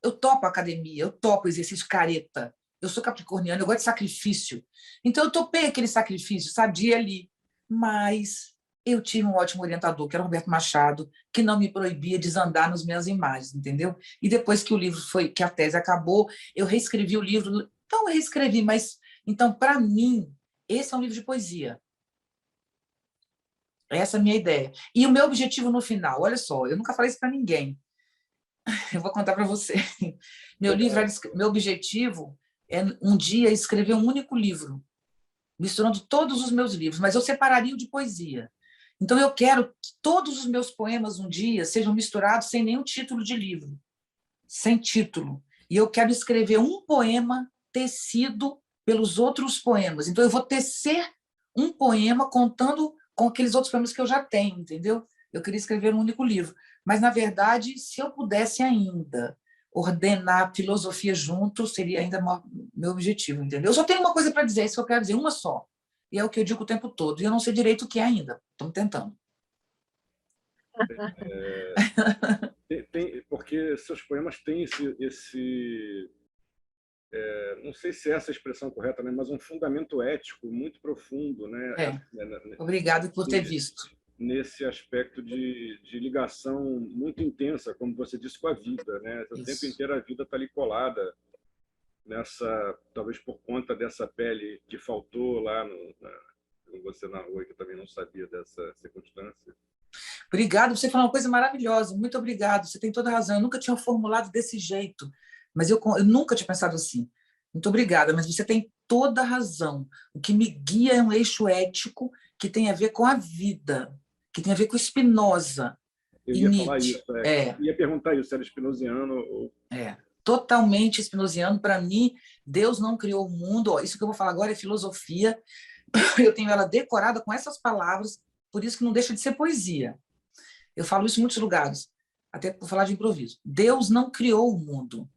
Eu topo a academia, eu topo o exercício careta. Eu sou capricorniana, eu gosto de sacrifício. Então, eu topei aquele sacrifício, sabe, de ir ali. Mas eu tive um ótimo orientador, que era o Roberto Machado, que não me proibia de desandar nas minhas imagens, entendeu? E depois que o livro que a tese acabou, eu reescrevi o livro. Então, eu reescrevi, mas... Então, para mim, esse é um livro de poesia. Essa é a minha ideia. E o meu objetivo no final, olha só, eu nunca falei isso para ninguém. Eu vou contar para você. Meu objetivo é um dia escrever um único livro, misturando todos os meus livros, mas eu separaria o de poesia. Então, eu quero que todos os meus poemas um dia sejam misturados sem nenhum título de livro, sem título. E eu quero escrever um poema tecido pelos outros poemas. Então, eu vou tecer um poema contando com aqueles outros poemas que eu já tenho, entendeu? Eu queria escrever um único livro. Mas, na verdade, se eu pudesse ainda ordenar filosofia junto, seria ainda meu objetivo, entendeu? Eu só tenho uma coisa para dizer, isso que eu quero dizer, uma só. E é o que eu digo o tempo todo. E eu não sei direito o que é ainda. Estamos tentando. Porque seus poemas têm não sei se é essa a expressão correta, né? Mas um fundamento ético muito profundo, né? Obrigado por ter visto. Nesse aspecto de ligação muito intensa, como você disse, com a vida, né? O tempo inteiro a vida está ali colada nessa, talvez por conta dessa pele que faltou lá com você na rua, que eu também não sabia dessa circunstância. Obrigado, você falou uma coisa maravilhosa, muito obrigado, você tem toda a razão, eu nunca tinha formulado desse jeito, mas eu nunca tinha pensado assim. Muito obrigada, mas você tem toda a razão. O que me guia é um eixo ético que tem a ver com a vida, que tem a ver com Spinoza. Eu ia falar isso, ia perguntar isso, se era spinoziano ou... Totalmente spinoziano. Para mim, Deus não criou o mundo. Isso que eu vou falar agora é filosofia. Eu tenho ela decorada com essas palavras, por isso que não deixa de ser poesia. Eu falo isso em muitos lugares. até por falar de improviso. Deus não criou o mundo.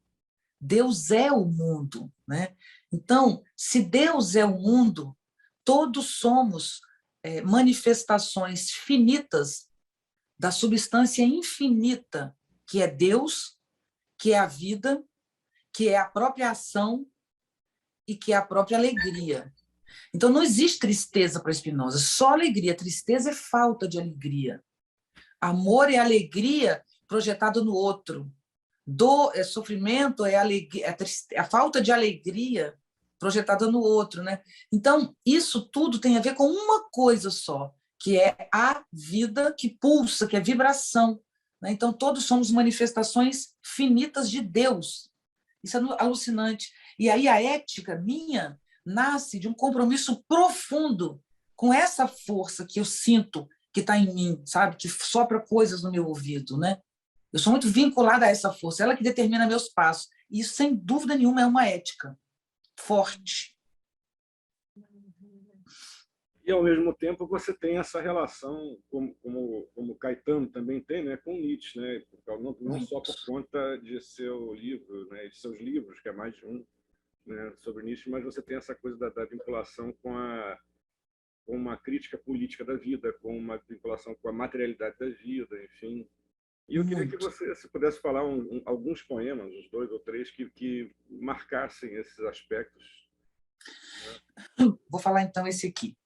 Deus é o mundo, né? Então, se Deus é o mundo, todos somos manifestações finitas da substância infinita, que é Deus, que é a vida, que é a própria ação e que é a própria alegria. Então, não existe tristeza para Spinoza, só alegria. Tristeza é falta de alegria. Amor é alegria projetada no outro. Sofrimento é alegria, a falta de alegria projetada no outro, né? Então, isso tudo tem a ver com uma coisa só, que é a vida que pulsa, que é vibração, né? Então, todos somos manifestações finitas de Deus. Isso é alucinante. E aí a ética minha nasce de um compromisso profundo com essa força que eu sinto que está em mim, sabe? Que sopra coisas no meu ouvido, né? Eu sou muito vinculada a essa força, ela que determina meus passos. E isso, sem dúvida nenhuma, é uma ética forte. E, ao mesmo tempo, você tem essa relação, como Caetano também tem, né, com Nietzsche, né? Não só por conta de seu livro, né, de seus livros, que é mais de um, né, sobre Nietzsche, mas você tem essa coisa da vinculação com uma crítica política da vida, com uma vinculação com a materialidade da vida, enfim. E eu queria que você, se pudesse falar alguns poemas, uns 2 ou 3, que marcassem esses aspectos. Vou falar, então, esse aqui.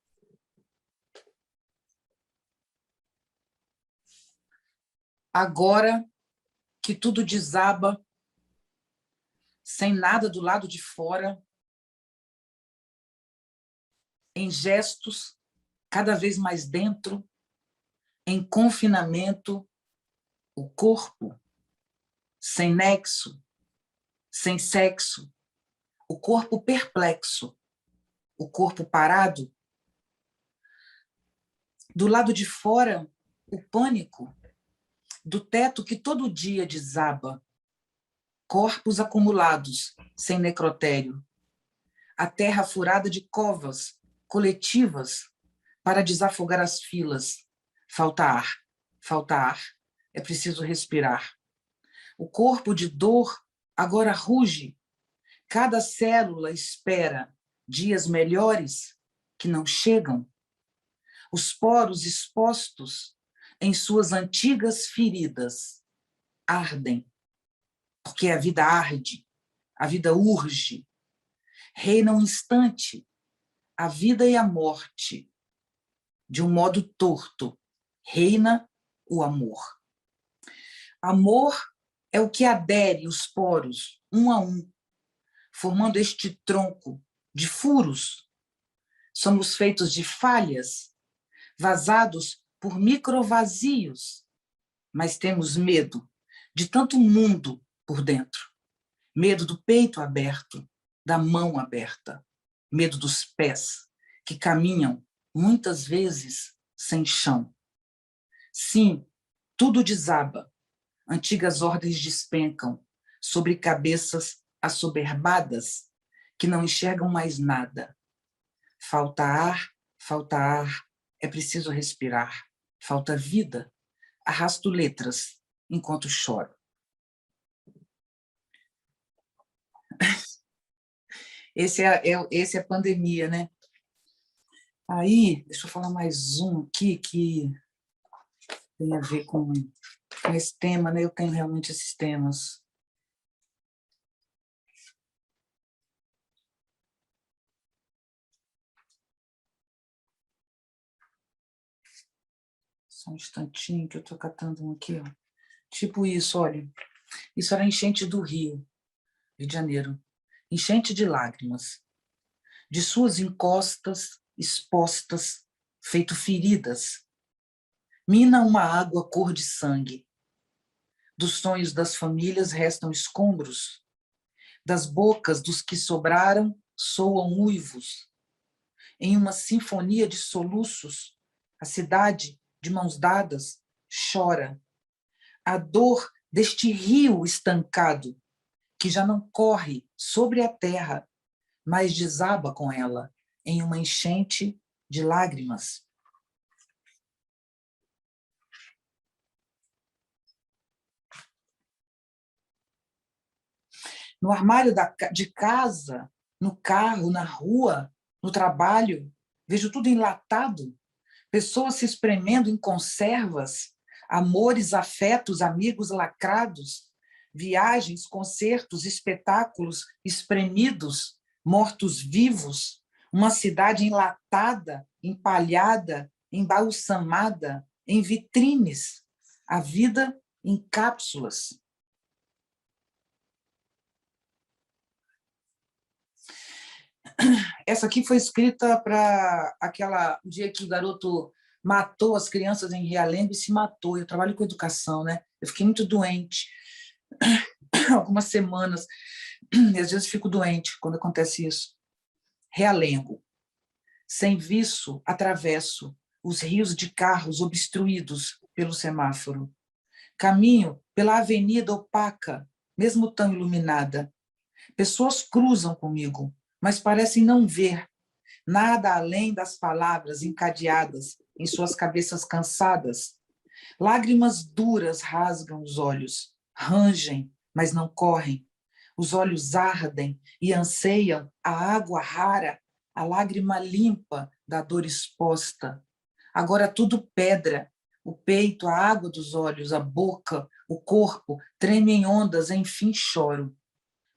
Agora que tudo desaba, sem nada do lado de fora, em gestos cada vez mais dentro, em confinamento, o corpo, sem nexo, sem sexo, o corpo perplexo, o corpo parado. Do lado de fora, o pânico, do teto que todo dia desaba, corpos acumulados, sem necrotério, a terra furada de covas coletivas para desafogar as filas. Falta ar, é preciso respirar. O corpo de dor agora ruge, cada célula espera dias melhores que não chegam. Os poros expostos em suas antigas feridas ardem, porque a vida arde, a vida urge. Reina um instante a vida e a morte. De um modo torto, reina o amor. Amor é o que adere os poros, um a um, formando este tronco de furos. Somos feitos de falhas, vazados por microvazios, mas temos medo de tanto mundo por dentro. Medo do peito aberto, da mão aberta. Medo dos pés, que caminham, muitas vezes, sem chão. Sim, tudo desaba. Antigas ordens despencam sobre cabeças assoberbadas que não enxergam mais nada. Falta ar, é preciso respirar. Falta vida, arrasto letras enquanto choro. Esse é a pandemia, né? Aí, deixa eu falar mais um aqui que tem a ver com esse tema, né? Eu tenho realmente esses temas. Só um instantinho que eu estou catando um aqui, ó. Tipo isso, olha. Isso era enchente do Rio de Janeiro. Enchente de lágrimas. De suas encostas expostas, feito feridas. Mina uma água cor de sangue. Dos sonhos das famílias restam escombros. Das bocas dos que sobraram soam uivos. Em uma sinfonia de soluços, a cidade, de mãos dadas, chora. A dor deste rio estancado, que já não corre sobre a terra, mas desaba com ela em uma enchente de lágrimas. no armário de casa, no carro, na rua, no trabalho. Vejo tudo enlatado, pessoas se espremendo em conservas, amores, afetos, amigos lacrados, viagens, concertos, espetáculos espremidos, mortos-vivos, uma cidade enlatada, empalhada, embalsamada, em vitrines, a vida em cápsulas. Essa aqui foi escrita para o dia que o garoto matou as crianças em Realengo e se matou. Eu trabalho com educação, né? Eu fiquei muito doente, algumas semanas, e às vezes fico doente quando acontece isso. Realengo. Sem viço, atravesso os rios de carros obstruídos pelo semáforo. Caminho pela avenida opaca, mesmo tão iluminada. Pessoas cruzam comigo, mas parecem não ver nada além das palavras encadeadas em suas cabeças cansadas. Lágrimas duras rasgam os olhos, rangem, mas não correm. Os olhos ardem e anseiam a água rara, a lágrima limpa da dor exposta. Agora tudo pedra, o peito, a água dos olhos, a boca, o corpo, treme em ondas, enfim choro.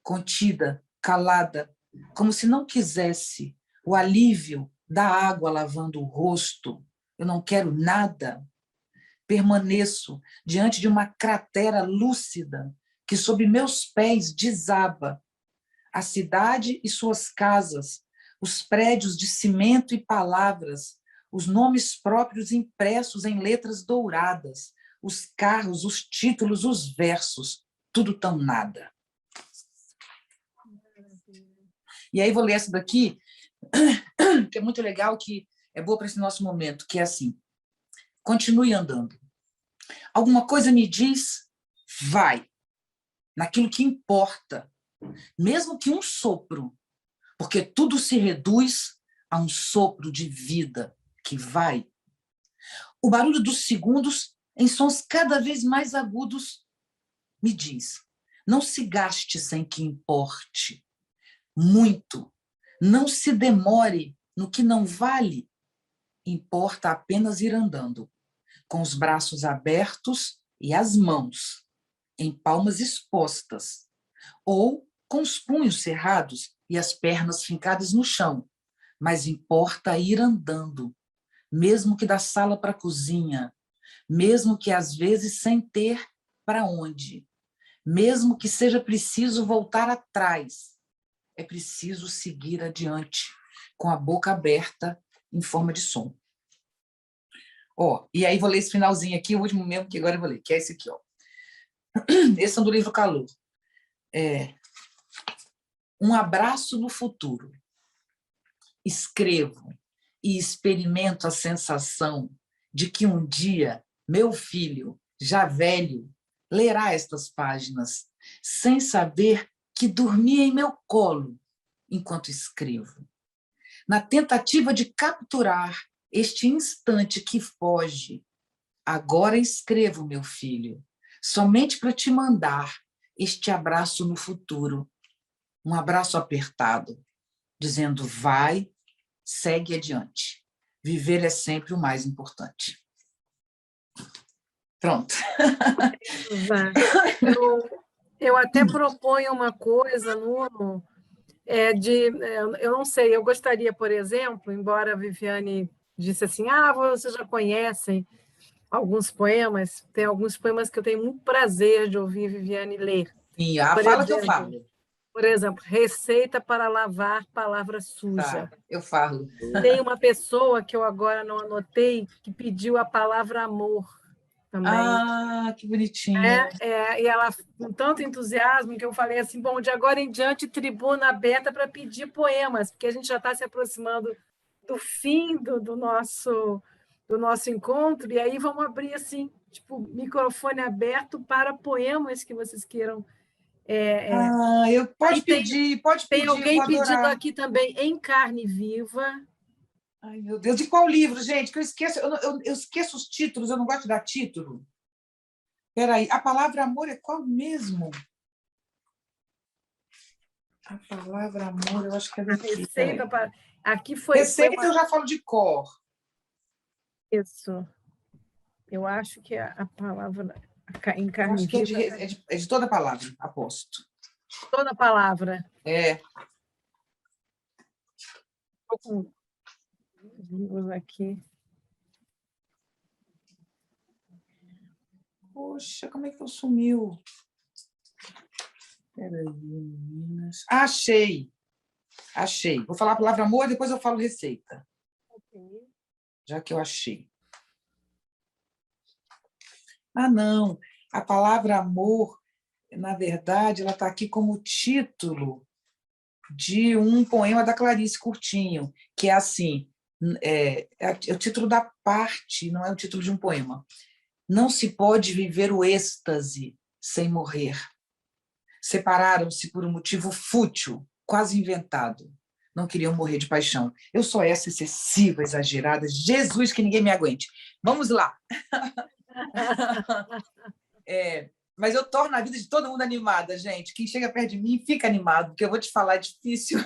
Contida, calada, como se não quisesse o alívio da água lavando o rosto. Eu não quero nada. Permaneço diante de uma cratera lúcida que sob meus pés desaba. A cidade e suas casas, os prédios de cimento e palavras, os nomes próprios impressos em letras douradas, os carros, os títulos, os versos, tudo tão nada. E aí vou ler essa daqui, que é muito legal, que é boa para esse nosso momento, que é assim: continue andando. Alguma coisa me diz, vai, naquilo que importa, mesmo que um sopro, porque tudo se reduz a um sopro de vida que vai. O barulho dos segundos, em sons cada vez mais agudos, me diz, não se gaste sem que importe. Muito. Não se demore no que não vale. Importa apenas ir andando, com os braços abertos e as mãos em palmas expostas, ou com os punhos cerrados e as pernas fincadas no chão, mas importa ir andando, mesmo que da sala para a cozinha, mesmo que às vezes sem ter para onde, mesmo que seja preciso voltar atrás, é preciso seguir adiante, com a boca aberta em forma de som. E aí vou ler esse finalzinho aqui, o último mesmo, que agora eu vou ler, que é esse aqui. Esse é do livro Calor. Um abraço no futuro. Escrevo e experimento a sensação de que um dia meu filho, já velho, lerá estas páginas, sem saber que dormia em meu colo enquanto escrevo. Na tentativa de capturar este instante que foge, agora escrevo, meu filho, somente para te mandar este abraço no futuro, um abraço apertado, dizendo vai, segue adiante. Viver é sempre o mais importante. Pronto. Eu até proponho uma coisa, Nuno, eu não sei, eu gostaria, por exemplo, embora a Viviane disse assim, vocês já conhecem alguns poemas, tem alguns poemas que eu tenho muito prazer de ouvir Viviane ler. E fala que eu falo. Por exemplo, Receita para Lavar Palavra Suja. Tá, eu falo. Tem uma pessoa que eu agora não anotei que pediu a palavra amor também. Que bonitinho. E ela, com tanto entusiasmo, que eu falei assim, bom, de agora em diante, tribuna aberta para pedir poemas, porque a gente já está se aproximando do fim do nosso encontro, e aí vamos abrir assim, tipo, microfone aberto para poemas que vocês queiram. Pode pedir. Tem alguém pedindo aqui também Em Carne Viva. Ai, meu Deus, de qual livro, gente? Que eu esqueço, eu esqueço os títulos, eu não gosto de dar título. Espera aí, a palavra amor é qual mesmo? A palavra amor, eu acho que é daqui. Receita para... Aqui foi... Receita eu já falo de cor. Isso. Eu acho que a palavra em Eu carne acho que viva... é de toda a palavra, aposto. Toda a palavra. É. Estou com os livros aqui. Poxa, como é que eu sumiu? Peraí, meninas. Achei. Achei. Vou falar a palavra amor, depois eu falo receita. Já que eu achei. Ah, não. A palavra amor, na verdade, ela está aqui como título de um poema da Clarice Curtinho, que é assim, é o título da parte, não é o título de um poema. Não se pode viver o êxtase sem morrer. Separaram-se por um motivo fútil, quase inventado. Não queriam morrer de paixão. Eu sou essa excessiva, exagerada. Jesus, que ninguém me aguente. Vamos lá. Mas eu torno a vida de todo mundo animada, gente. Quem chega perto de mim fica animado, porque eu vou te falar, é difícil.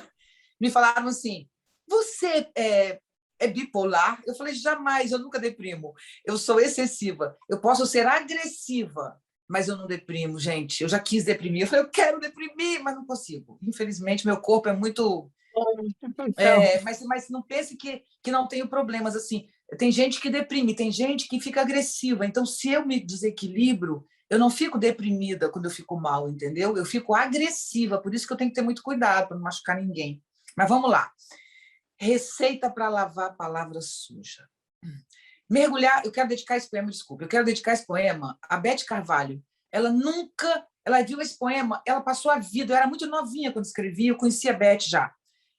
Me falaram assim, você é bipolar? Eu falei, jamais, eu nunca deprimo. Eu sou excessiva. Eu posso ser agressiva, mas eu não deprimo, gente. Eu já quis deprimir. Eu falei, eu quero deprimir, mas não consigo. Infelizmente, meu corpo é muito... mas não pense que não tenho problemas. Assim, tem gente que deprime, tem gente que fica agressiva. Então, se eu me desequilibro, eu não fico deprimida quando eu fico mal, entendeu? Eu fico agressiva, por isso que eu tenho que ter muito cuidado para não machucar ninguém. Mas vamos lá. Receita para lavar a palavra suja. Mergulhar, eu quero dedicar esse poema, desculpa, eu quero dedicar esse poema a Beth Carvalho. Ela viu esse poema, ela passou a vida, eu era muito novinha quando escrevi, eu conhecia a Beth já,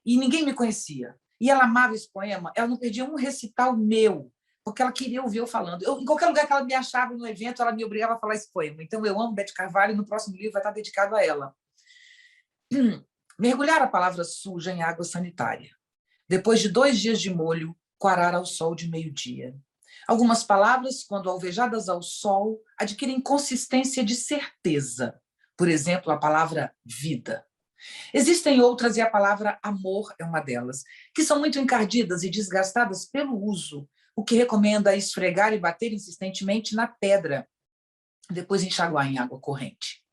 e ninguém me conhecia. E ela amava esse poema, ela não perdia um recital meu, porque ela queria ouvir eu falando. Em qualquer lugar que ela me achava no evento, ela me obrigava a falar esse poema. Então, eu amo Beth Carvalho, e no próximo livro vai estar dedicado a ela. Mergulhar a palavra suja em água sanitária. Depois de 2 dias de molho, coarar ao sol de meio-dia. Algumas palavras, quando alvejadas ao sol, adquirem consistência de certeza. Por exemplo, a palavra vida. Existem outras, e a palavra amor é uma delas, que são muito encardidas e desgastadas pelo uso, o que recomenda esfregar e bater insistentemente na pedra, depois enxaguar em água corrente.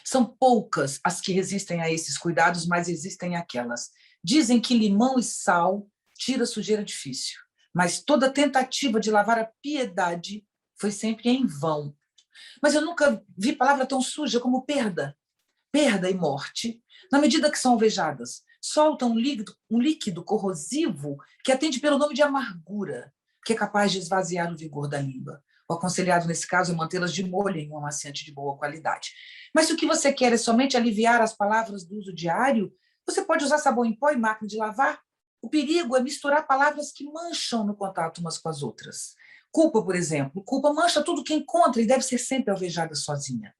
São poucas as que resistem a esses cuidados, mas existem aquelas. Dizem que limão e sal tira sujeira difícil, mas toda tentativa de lavar a piedade foi sempre em vão. Mas eu nunca vi palavra tão suja como perda. Perda e morte, na medida que são alvejadas, soltam um líquido corrosivo que atende pelo nome de amargura, que é capaz de esvaziar o vigor da língua. O aconselhado, nesse caso, é mantê-las de molho em um amaciante de boa qualidade. Mas se o que você quer é somente aliviar as palavras do uso diário, você pode usar sabão em pó e máquina de lavar. O perigo é misturar palavras que mancham no contato umas com as outras. Culpa, por exemplo. Culpa mancha tudo que encontra e deve ser sempre alvejada sozinha.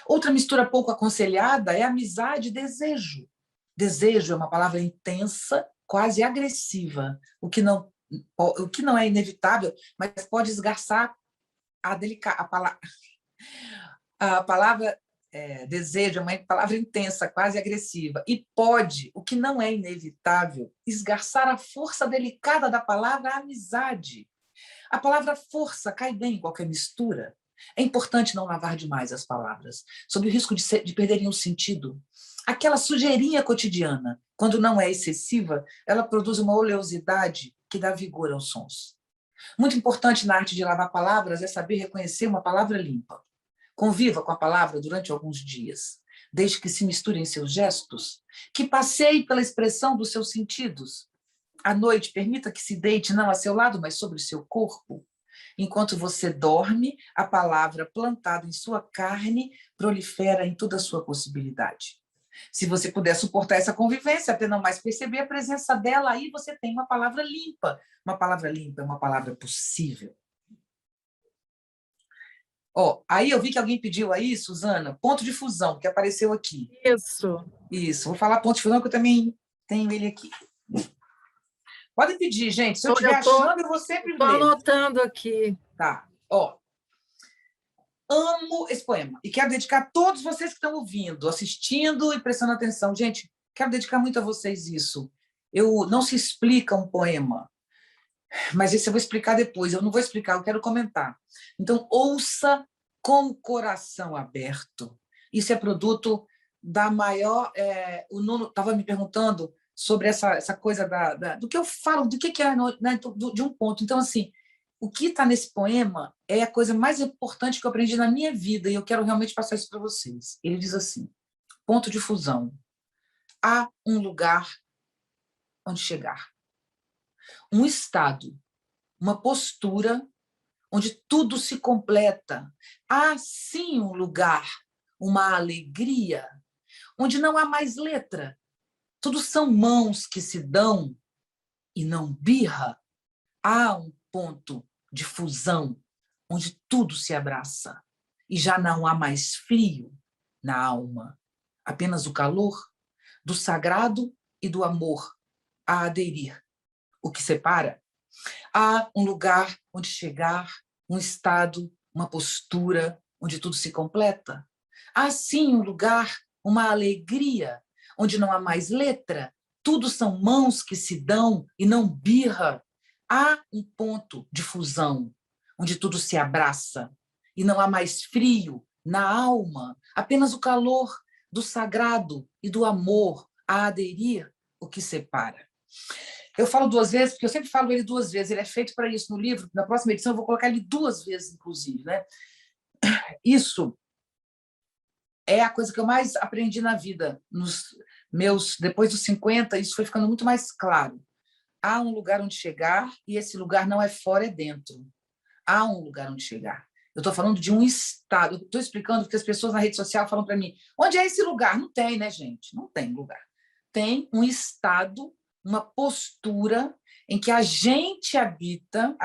Outra mistura pouco aconselhada é amizade e desejo. Desejo é uma palavra intensa, quase agressiva, o que não é inevitável, mas pode esgarçar a palavra desejo é uma palavra intensa, quase agressiva, e pode, o que não é inevitável, esgarçar a força delicada da palavra amizade. A palavra força cai bem em qualquer mistura. É importante não lavar demais as palavras, sob o risco de perderem o sentido. Aquela sujeirinha cotidiana, quando não é excessiva, ela produz uma oleosidade que dá vigor aos sons. Muito importante na arte de lavar palavras é saber reconhecer uma palavra limpa. Conviva com a palavra durante alguns dias, desde que se misture em seus gestos, que passeie pela expressão dos seus sentidos. À noite, permita que se deite não a seu lado, mas sobre o seu corpo. Enquanto você dorme, a palavra plantada em sua carne prolifera em toda a sua possibilidade. Se você puder suportar essa convivência, até não mais perceber a presença dela, aí você tem uma palavra limpa. Uma palavra limpa é uma palavra possível. Aí eu vi que alguém pediu aí, Suzana, ponto de fusão, que apareceu aqui. Isso, vou falar ponto de fusão, que eu também tenho ele aqui. Pode pedir, gente. Se eu estiver achando, eu vou sempre ler. Estou anotando aqui. Tá. Amo amo esse poema e quero dedicar a todos vocês que estão ouvindo, assistindo e prestando atenção. Gente, quero dedicar muito a vocês isso. Não se explica um poema, mas isso eu vou explicar depois. Eu não vou explicar, eu quero comentar. Então, ouça com o coração aberto. Isso é produto da maior... o Nuno estava me perguntando sobre essa coisa do que eu falo, do que é de um ponto. Então, assim, o que está nesse poema é a coisa mais importante que eu aprendi na minha vida e eu quero realmente passar isso para vocês. Ele diz assim, ponto de fusão. Há um lugar onde chegar. Um estado, uma postura onde tudo se completa. Há, sim, um lugar, uma alegria, onde não há mais letra. Tudo são mãos que se dão e não birra. Há um ponto de fusão, onde tudo se abraça. E já não há mais frio na alma. Apenas o calor do sagrado e do amor a aderir. O que separa? Há um lugar onde chegar, um estado, uma postura, onde tudo se completa. Há, sim, um lugar, uma alegria, onde não há mais letra, tudo são mãos que se dão e não birra. Há um ponto de fusão, onde tudo se abraça e não há mais frio na alma, apenas o calor do sagrado e do amor a aderir, o que separa. Eu falo 2 vezes, porque eu sempre falo ele 2 vezes, ele é feito para isso no livro, na próxima edição eu vou colocar ele 2 vezes, inclusive, né? Isso é a coisa que eu mais aprendi na vida, depois dos 50, isso foi ficando muito mais claro. Há um lugar onde chegar, e esse lugar não é fora, é dentro. Há um lugar onde chegar. Eu estou falando de um estado, estou explicando porque as pessoas na rede social falam para mim, onde é esse lugar? Não tem, né, gente? Não tem lugar. Tem um estado, uma postura em que a gente habita,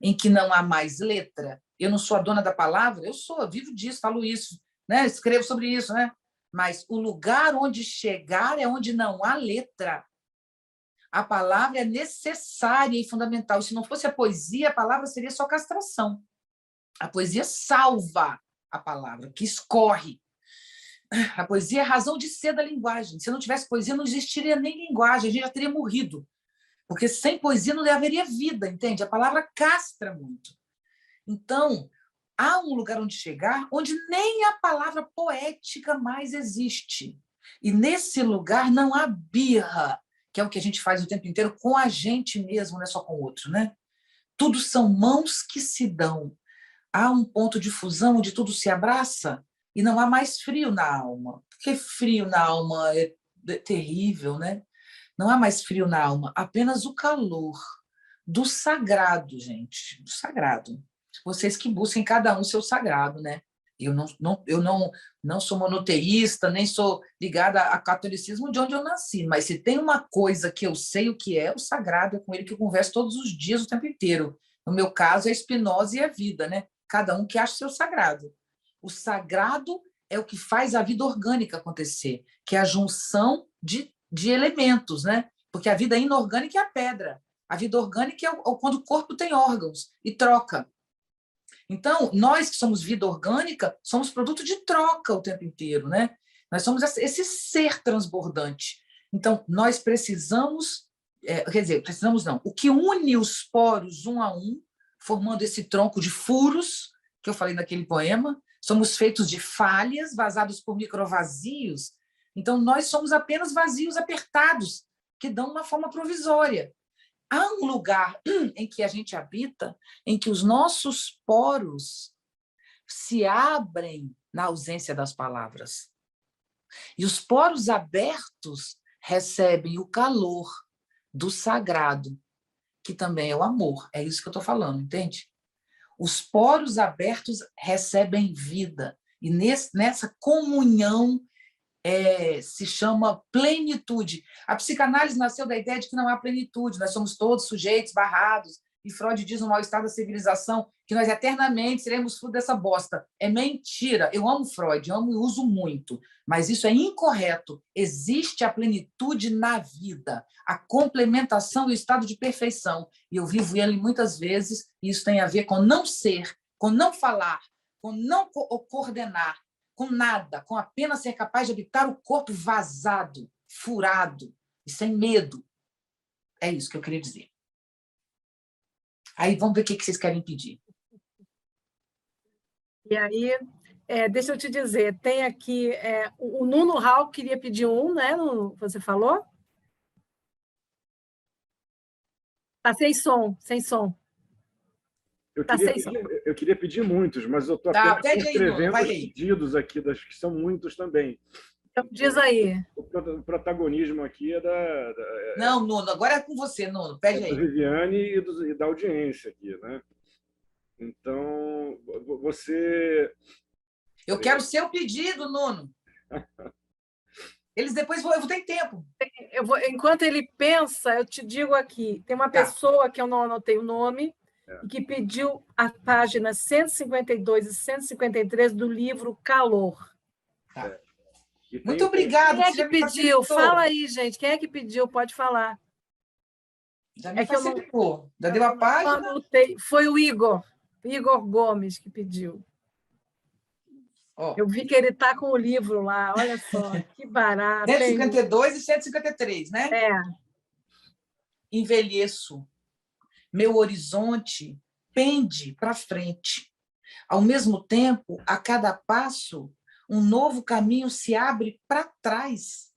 em que não há mais letra. Eu não sou a dona da palavra, eu vivo disso, falo isso, né? Escrevo sobre isso, né? Mas o lugar onde chegar é onde não há letra. A palavra é necessária e fundamental. Se não fosse a poesia, a palavra seria só castração. A poesia salva a palavra, que escorre. A poesia é a razão de ser da linguagem. Se não tivesse poesia, não existiria nem linguagem, a gente já teria morrido. Porque sem poesia não haveria vida, entende? A palavra castra muito. Então, há um lugar onde chegar, onde nem a palavra poética mais existe. E nesse lugar não há birra, que é o que a gente faz o tempo inteiro com a gente mesmo, não é só com o outro, né? Tudo são mãos que se dão. Há um ponto de fusão onde tudo se abraça e não há mais frio na alma. Porque frio na alma é terrível, né? Não há mais frio na alma, apenas o calor do sagrado, gente, do sagrado. Vocês que busquem cada um seu sagrado, né? Eu não sou monoteísta, nem sou ligada ao catolicismo de onde eu nasci, mas se tem uma coisa que eu sei o que é, o sagrado é com ele que eu converso todos os dias, o tempo inteiro. No meu caso, é Spinoza e a vida, né? Cada um que acha seu sagrado. O sagrado é o que faz a vida orgânica acontecer, que é a junção de elementos, né? Porque a vida inorgânica é a pedra. A vida orgânica é quando o corpo tem órgãos e troca. Então, nós que somos vida orgânica, somos produto de troca o tempo inteiro, né? Nós somos esse ser transbordante. Então, nós precisamos, precisamos não, o que une os poros um a um, formando esse tronco de furos, que eu falei naquele poema, somos feitos de falhas, vazados por microvazios. Então, nós somos apenas vazios apertados, que dão uma forma provisória. Há um lugar em que a gente habita, em que os nossos poros se abrem na ausência das palavras. E os poros abertos recebem o calor do sagrado, que também é o amor. É isso que eu estou falando, entende? Os poros abertos recebem vida. E nessa comunhão se chama plenitude. A psicanálise nasceu da ideia de que não há plenitude, nós somos todos sujeitos, barrados, e Freud diz no mal-estar da civilização que nós eternamente seremos fruto dessa bosta. É mentira. Eu amo Freud, amo e uso muito, mas isso é incorreto. Existe a plenitude na vida, a complementação e o estado de perfeição, e eu vivo ele muitas vezes, e isso tem a ver com não ser, com não falar, com não coordenar, com nada, com apenas ser capaz de habitar o corpo vazado, furado e sem medo. É isso que eu queria dizer. Aí vamos ver o que vocês querem pedir. E aí, deixa eu te dizer, tem aqui, o Nuno Raul queria pedir um, né, Nuno? Você falou? Tá sem som, sem som. Eu queria pedir muitos, mas eu estou Tá, apenas escrevendo os aí. pedidos aqui, que são muitos também. Então, diz aí. O protagonismo aqui é Não, Nuno, agora é com você, Nuno. Pede aí. Da Viviane e da audiência aqui, né? Então, você... Eu quero o seu pedido, Nuno. Eles depois eu vou ter tempo. Enquanto ele pensa, eu te digo aqui, tem uma pessoa que eu não anotei o nome, e que pediu a página 152 e 153 do livro Calor. Tá. Muito obrigada. Quem é que pediu? Fala aí, gente. Quem é que pediu? Pode falar. Já me facilitou. Já deu a página? Anotei. Foi o Igor Gomes que pediu. Eu vi que ele está com o livro lá, olha só, que barato. 152 e 153, né? Envelheço. Meu horizonte pende para frente. Ao mesmo tempo, a cada passo, um novo caminho se abre para trás,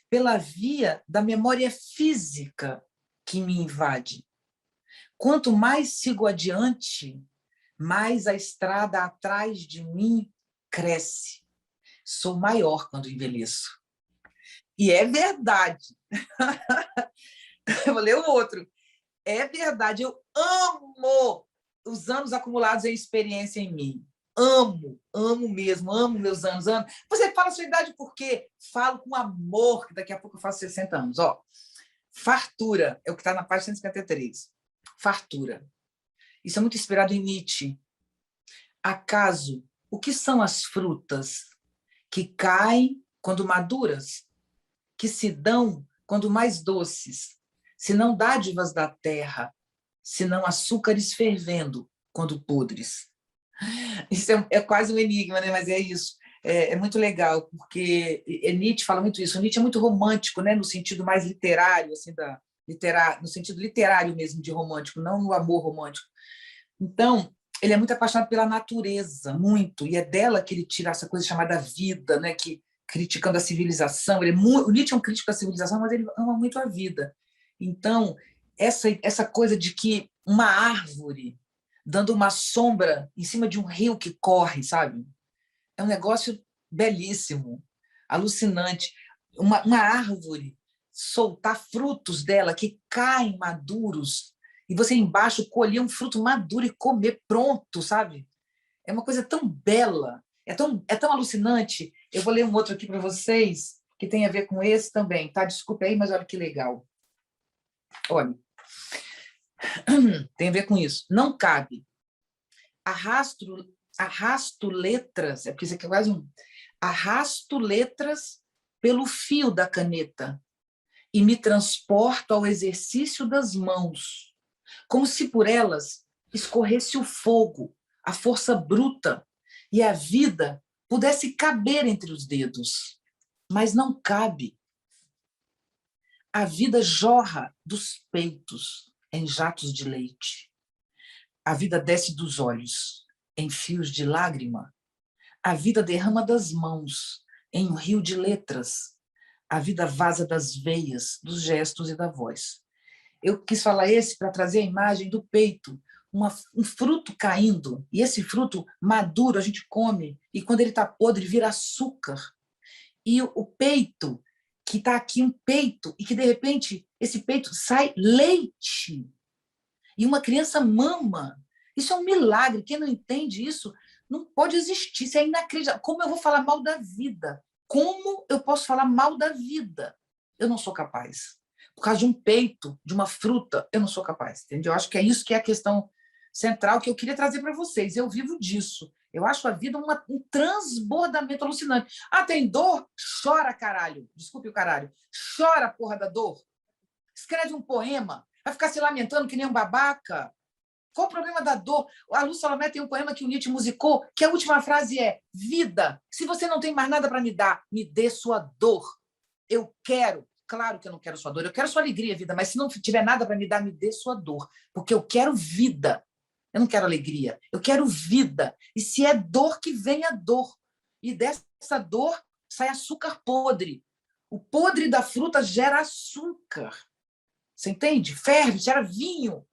pela via da memória física que me invade. Quanto mais sigo adiante, mais a estrada atrás de mim cresce. Sou maior quando envelheço. E é verdade. Eu vou ler o outro. É verdade, eu amo os anos acumulados em experiência em mim. Amo mesmo, amo meus anos. Você fala a sua idade por quê? Falo com amor, que daqui a pouco eu faço 60 anos. Fartura é o que está na página 153. Fartura. Isso é muito inspirado em Nietzsche. Acaso, o que são as frutas que caem quando maduras, que se dão quando mais doces, se não dádivas da terra, senão açúcares fervendo quando podres? Isso é quase um enigma, né? Mas é isso. É muito legal, porque Nietzsche fala muito isso. Nietzsche é muito romântico, né? No sentido mais literário, assim, no sentido literário mesmo de romântico, não no amor romântico. Então, ele é muito apaixonado pela natureza, muito, e é dela que ele tira essa coisa chamada vida, né? Criticando a civilização. O Nietzsche é um crítico da civilização, mas ele ama muito a vida. Então, essa coisa de que uma árvore dando uma sombra em cima de um rio que corre, sabe? É um negócio belíssimo, alucinante. Uma árvore soltar frutos dela que caem maduros e você embaixo colher um fruto maduro e comer pronto, sabe? É uma coisa tão bela, é tão alucinante. Eu vou ler um outro aqui para vocês que tem a ver com esse também, tá? Desculpe aí, mas olha que legal. Olha, tem a ver com isso. Não cabe. Arrasto letras, porque isso aqui é quase arrasto letras pelo fio da caneta e me transporto ao exercício das mãos, como se por elas escorresse o fogo, a força bruta, e a vida pudesse caber entre os dedos. Mas não cabe. A vida jorra dos peitos em jatos de leite. A vida desce dos olhos em fios de lágrima. A vida derrama das mãos em um rio de letras. A vida vaza das veias, dos gestos e da voz. Eu quis falar esse para trazer a imagem do peito, um fruto caindo, e esse fruto maduro a gente come, e quando ele está podre vira açúcar. E o peito, que está aqui um peito, e que de repente esse peito sai leite. E uma criança mama. Isso é um milagre. Quem não entende isso não pode existir. Isso é inacreditável. Como eu vou falar mal da vida? Como eu posso falar mal da vida? Eu não sou capaz. Por causa de um peito, de uma fruta, eu não sou capaz. Entendeu? Eu acho que é isso que é a questão central que eu queria trazer para vocês. Eu vivo disso. Eu acho a vida um transbordamento alucinante. Tem dor? Chora, caralho. Desculpe o caralho. Chora, porra da dor. Escreve um poema. Vai ficar se lamentando que nem um babaca. Qual o problema da dor? A Lu Salomé tem um poema que o Nietzsche musicou, que a última frase é: vida, se você não tem mais nada para me dar, me dê sua dor. Eu quero, claro que eu não quero sua dor, eu quero sua alegria, vida, mas se não tiver nada para me dar, me dê sua dor, porque eu quero vida. Eu não quero alegria, eu quero vida. E se é dor, que venha dor. E dessa dor sai açúcar podre. O podre da fruta gera açúcar. Você entende? Ferve, gera vinho.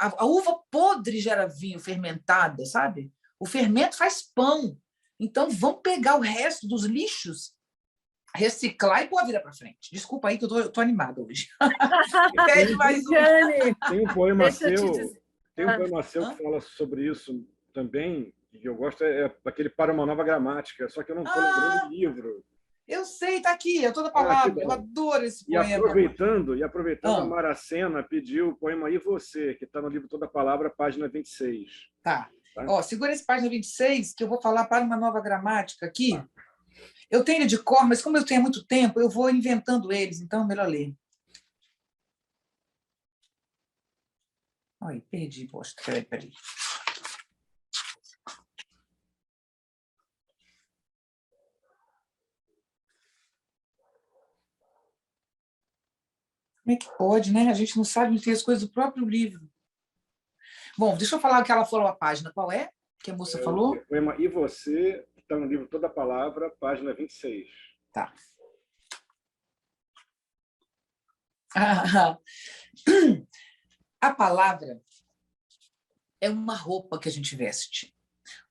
A uva podre gera vinho fermentada, sabe? O fermento faz pão. Então, vamos pegar o resto dos lixos, reciclar e pôr a vida para frente. Desculpa aí que eu tô animada hoje. Pede mais um. Tem um poema seu, que fala sobre isso também, que eu gosto, é aquele Para uma Nova Gramática, só que eu não estou lembrando do livro. Eu sei, está aqui, é toda palavra. Eu adoro esse poema. E aproveitando, a Maracena pediu o poema E Você, que está no livro Toda Palavra, página 26. Tá. Ó, segura esse página 26, que eu vou falar para uma nova gramática aqui. Eu tenho ele de cor, mas como eu tenho muito tempo, eu vou inventando eles, então é melhor ler. Ai, perdi, poxa, peraí. Como é que pode, né? A gente não sabe onde tem as coisas do próprio livro. Bom, deixa eu falar o que ela falou a página. Qual é que a moça falou? O poema E Você, que está no livro Toda Palavra, página 26. Tá. A palavra é uma roupa que a gente veste.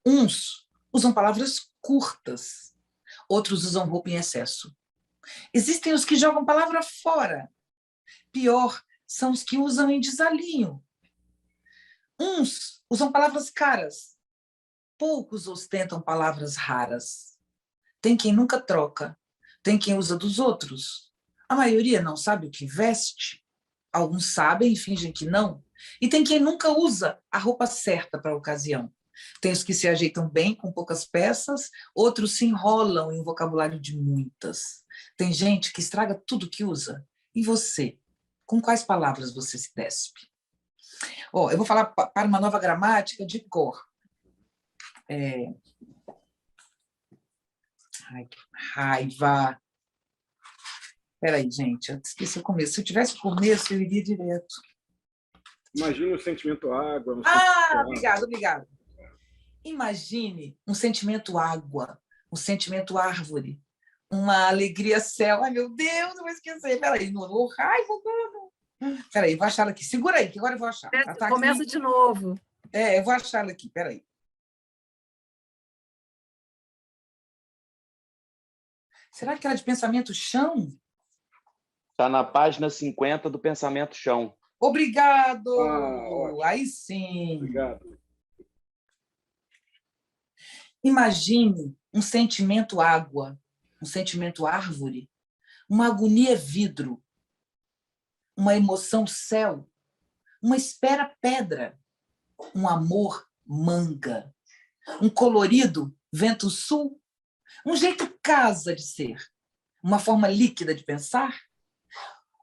Uns usam palavras curtas, outros usam roupa em excesso. Existem os que jogam palavra fora. Pior são os que usam em desalinho. Uns usam palavras caras, poucos ostentam palavras raras. Tem quem nunca troca, tem quem usa dos outros. A maioria não sabe o que veste. Alguns sabem e fingem que não. E tem quem nunca usa a roupa certa para a ocasião. Tem os que se ajeitam bem com poucas peças, outros se enrolam em um vocabulário de muitas. Tem gente que estraga tudo que usa. E você? Com quais palavras você se despe? Eu vou falar para uma nova gramática de cor. Ai, que raiva! Espera aí, gente, eu esqueci o começo. Se eu tivesse o começo, eu iria direto. Imagine o sentimento água. Obrigado. Imagine um sentimento água, um sentimento árvore, uma alegria céu. Ai, meu Deus, eu vou esquecer. Espera aí, não vou raiva. Espera aí, vou achar ela aqui. Segura aí, que agora eu vou achar. Começa aqui de novo. Eu vou achar ela aqui, espera aí. Será que ela é de pensamento chão? Está na página 50 do Pensamento Chão. Obrigado! Aí sim. Obrigado. Imagine um sentimento água, um sentimento árvore, uma agonia vidro, uma emoção céu, uma espera pedra, um amor manga, um colorido vento sul, um jeito casa de ser, uma forma líquida de pensar,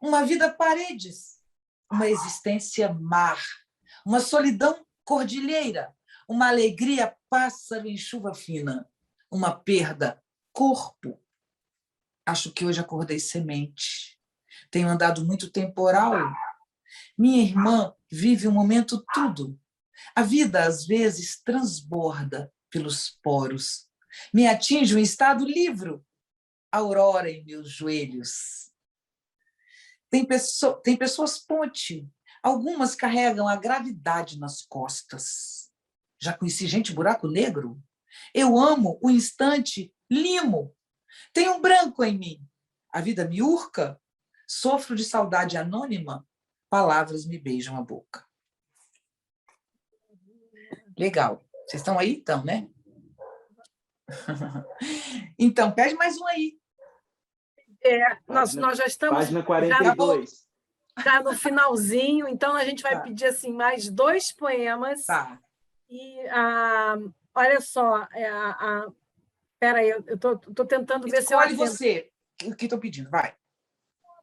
uma vida paredes, uma existência mar, uma solidão cordilheira, uma alegria pássaro em chuva fina, uma perda corpo. Acho que hoje acordei semente. Tenho andado muito temporal. Minha irmã vive um momento tudo. A vida, às vezes, transborda pelos poros. Me atinge um estado livre, aurora em meus joelhos. Tem pessoas ponte. Algumas carregam a gravidade nas costas. Já conheci gente buraco negro? Eu amo o instante limo. Tem um branco em mim. A vida me urca. Sofro de saudade anônima. Palavras me beijam a boca. Legal. Vocês estão aí, então, né? Então, pede mais um aí. Nós já estamos... Página 42. Já no finalzinho, então a gente vai pedir assim, mais 2 poemas. Tá. E olha só, peraí, eu estou tentando ver se eu... Escolhe você o que estou pedindo, vai.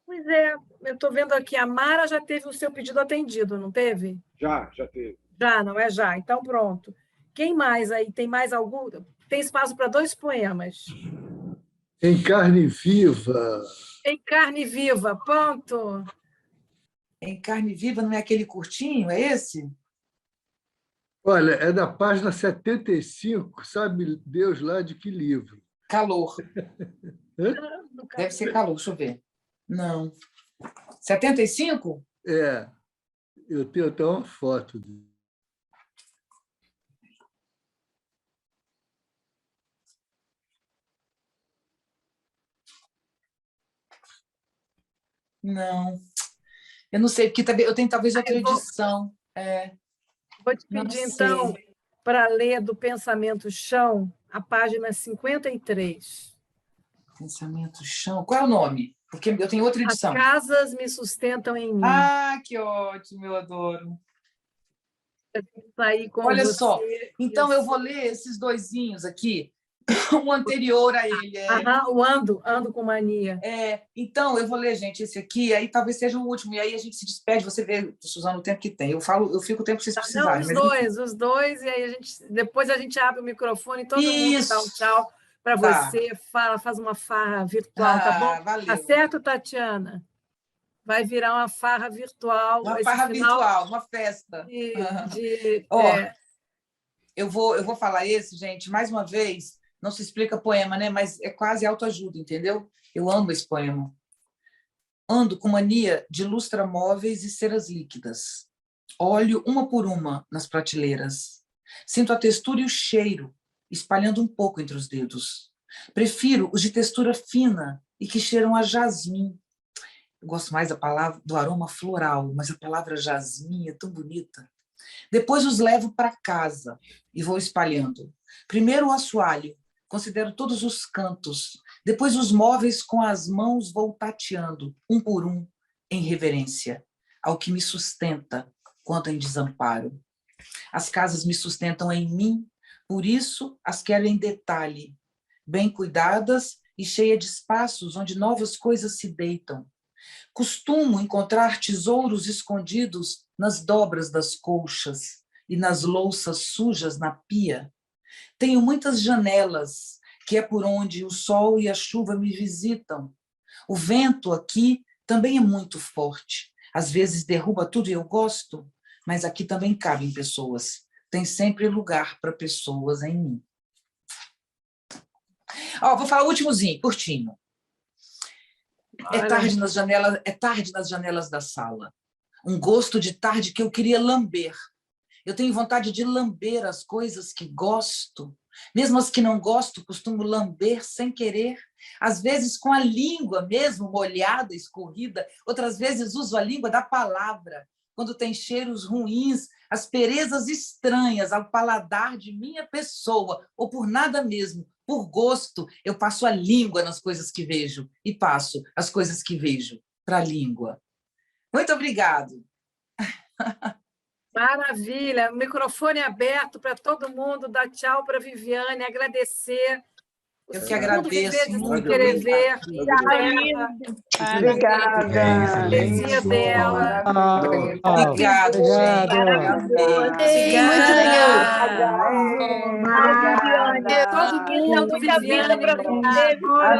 Pois é, eu estou vendo aqui, a Mara já teve o seu pedido atendido, não teve? Já teve. Já, não é já. Então, pronto. Quem mais aí? Tem mais algum? Tem espaço para 2 poemas. Em Carne Viva. Em Carne Viva, pronto. Em Carne Viva não é aquele curtinho, é esse? Olha, é da página 75, sabe Deus lá de que livro? Calor. Hã? Deve ser Calor, deixa eu ver. Não. 75? Eu tenho até uma foto dele. Não. Eu não sei, porque eu tenho talvez outra edição. Vou te Não pedir, sei. então, para ler do Pensamento Chão, a página 53. Pensamento Chão. Qual é o nome? Porque eu tenho outra As edição. casas me sustentam em mim. Ah, que ótimo, eu adoro. Sair com Olha você só, e então eu vou ler esses doisinhos aqui, o anterior a ele. o Ando com Mania. Então, eu vou ler, gente, esse aqui, aí talvez seja o último, e aí a gente se despede, você vê, Suzana, o tempo que tem. Eu fico o tempo que vocês precisarem. Os dois, e aí depois a gente abre o microfone e todo mundo dá um tchau para você, faz uma farra virtual, tá bom? Valeu. Tá certo, Tatiana? Vai virar uma farra virtual. Uma farra virtual, uma festa. Eu vou falar esse, gente, mais uma vez, não se explica poema, né? Mas é quase autoajuda, entendeu? Eu amo esse poema. Ando com mania de lustramóveis e ceras líquidas. Olho uma por uma nas prateleiras. Sinto a textura e o cheiro, espalhando um pouco entre os dedos. Prefiro os de textura fina e que cheiram a jasmim. Eu gosto mais do aroma floral, mas a palavra jasmim é tão bonita. Depois os levo para casa e vou espalhando. Primeiro o assoalho, considero todos os cantos. Depois os móveis com as mãos vou tateando, um por um, em reverência, ao que me sustenta quando em desamparo. As casas me sustentam em mim, por isso as quero em detalhe, bem cuidadas e cheia de espaços onde novas coisas se deitam. Costumo encontrar tesouros escondidos nas dobras das colchas e nas louças sujas na pia. Tenho muitas janelas, que é por onde o sol e a chuva me visitam. O vento aqui também é muito forte. Às vezes derruba tudo e eu gosto, mas aqui também cabem pessoas. Tem sempre lugar para pessoas em mim. Vou falar o últimozinho, curtinho. É tarde nas janelas da sala. Um gosto de tarde que eu queria lamber. Eu tenho vontade de lamber as coisas que gosto. Mesmo as que não gosto, costumo lamber sem querer. Às vezes com a língua mesmo, molhada, escorrida. Outras vezes uso a língua da palavra. Quando tem cheiros ruins, asperezas estranhas ao paladar de minha pessoa, ou por nada mesmo, por gosto, eu passo a língua nas coisas que vejo e passo as coisas que vejo para a língua. Muito obrigado. Maravilha. O microfone aberto para todo mundo. Dar tchau para a Viviane, agradecer. Eu que agradeço. Muito escrever. Obrigada. Poesia dela. Obrigada, gente. Todo mundo, Viviane, para você.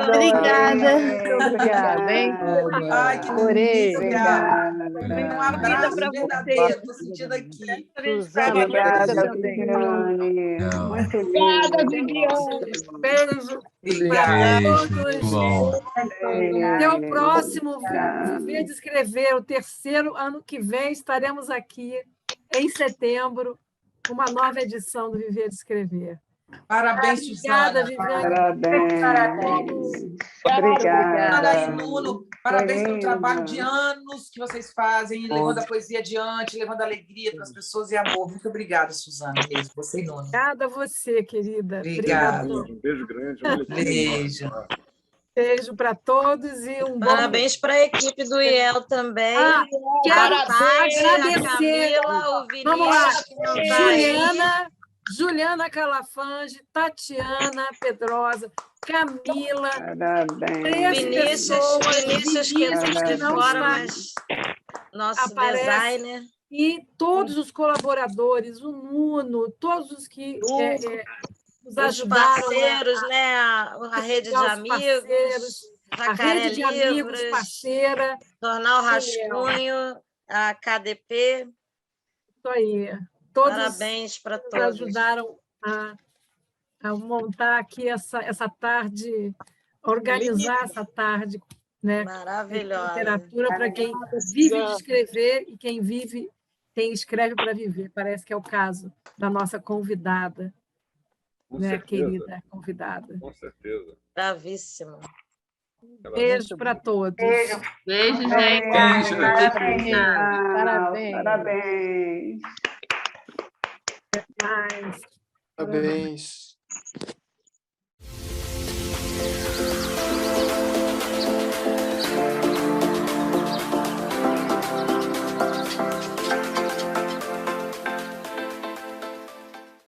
Obrigada. Obrigada, hein? Ai, que Obrigada. Um abraço verdadeiro. Estou sentindo aqui. Suzana, obrigada, Viviane. Muito lindo. Beijo. Obrigada. Até o próximo Viver de Escrever, o terceiro ano que vem, estaremos aqui em setembro, com uma nova edição do Viver de Escrever. Parabéns, Obrigada, Suzana. Parabéns. Obrigada. Ana e Nuno, parabéns pelo trabalho de anos que vocês fazem, levando a poesia adiante, levando alegria para as pessoas e amor. Muito obrigada, Suzana, mesmo. Você e Nuno. Obrigada a você, querida. Obrigada. Um beijo grande. Beijo. Beijo para todos e um Parabéns para a equipe do IEL também. Quero agradecer agradecer. A Camila, o Vinícius. Vamos lá. Que não tá aí. Juliana Calafange, Tatiana Pedrosa, Camila, Vinícius que está de fora, mas nosso designer. E todos os colaboradores, o Nuno, todos os que nos ajudaram. Os parceiros, né? A rede de amigos, a rede de amigos parceira. Jornal Rascunho, a KDP. Isso aí. Todos parabéns para todos. Ajudaram a montar aqui essa tarde, organizar essa tarde, né? Maravilhosa. Literatura para quem vive de escrever e quem escreve para viver. Parece que é o caso da nossa convidada, né, querida convidada. Com certeza. Bravíssima. Beijo para todos. Beijo, gente. Parabéns. Parabéns. Parabéns.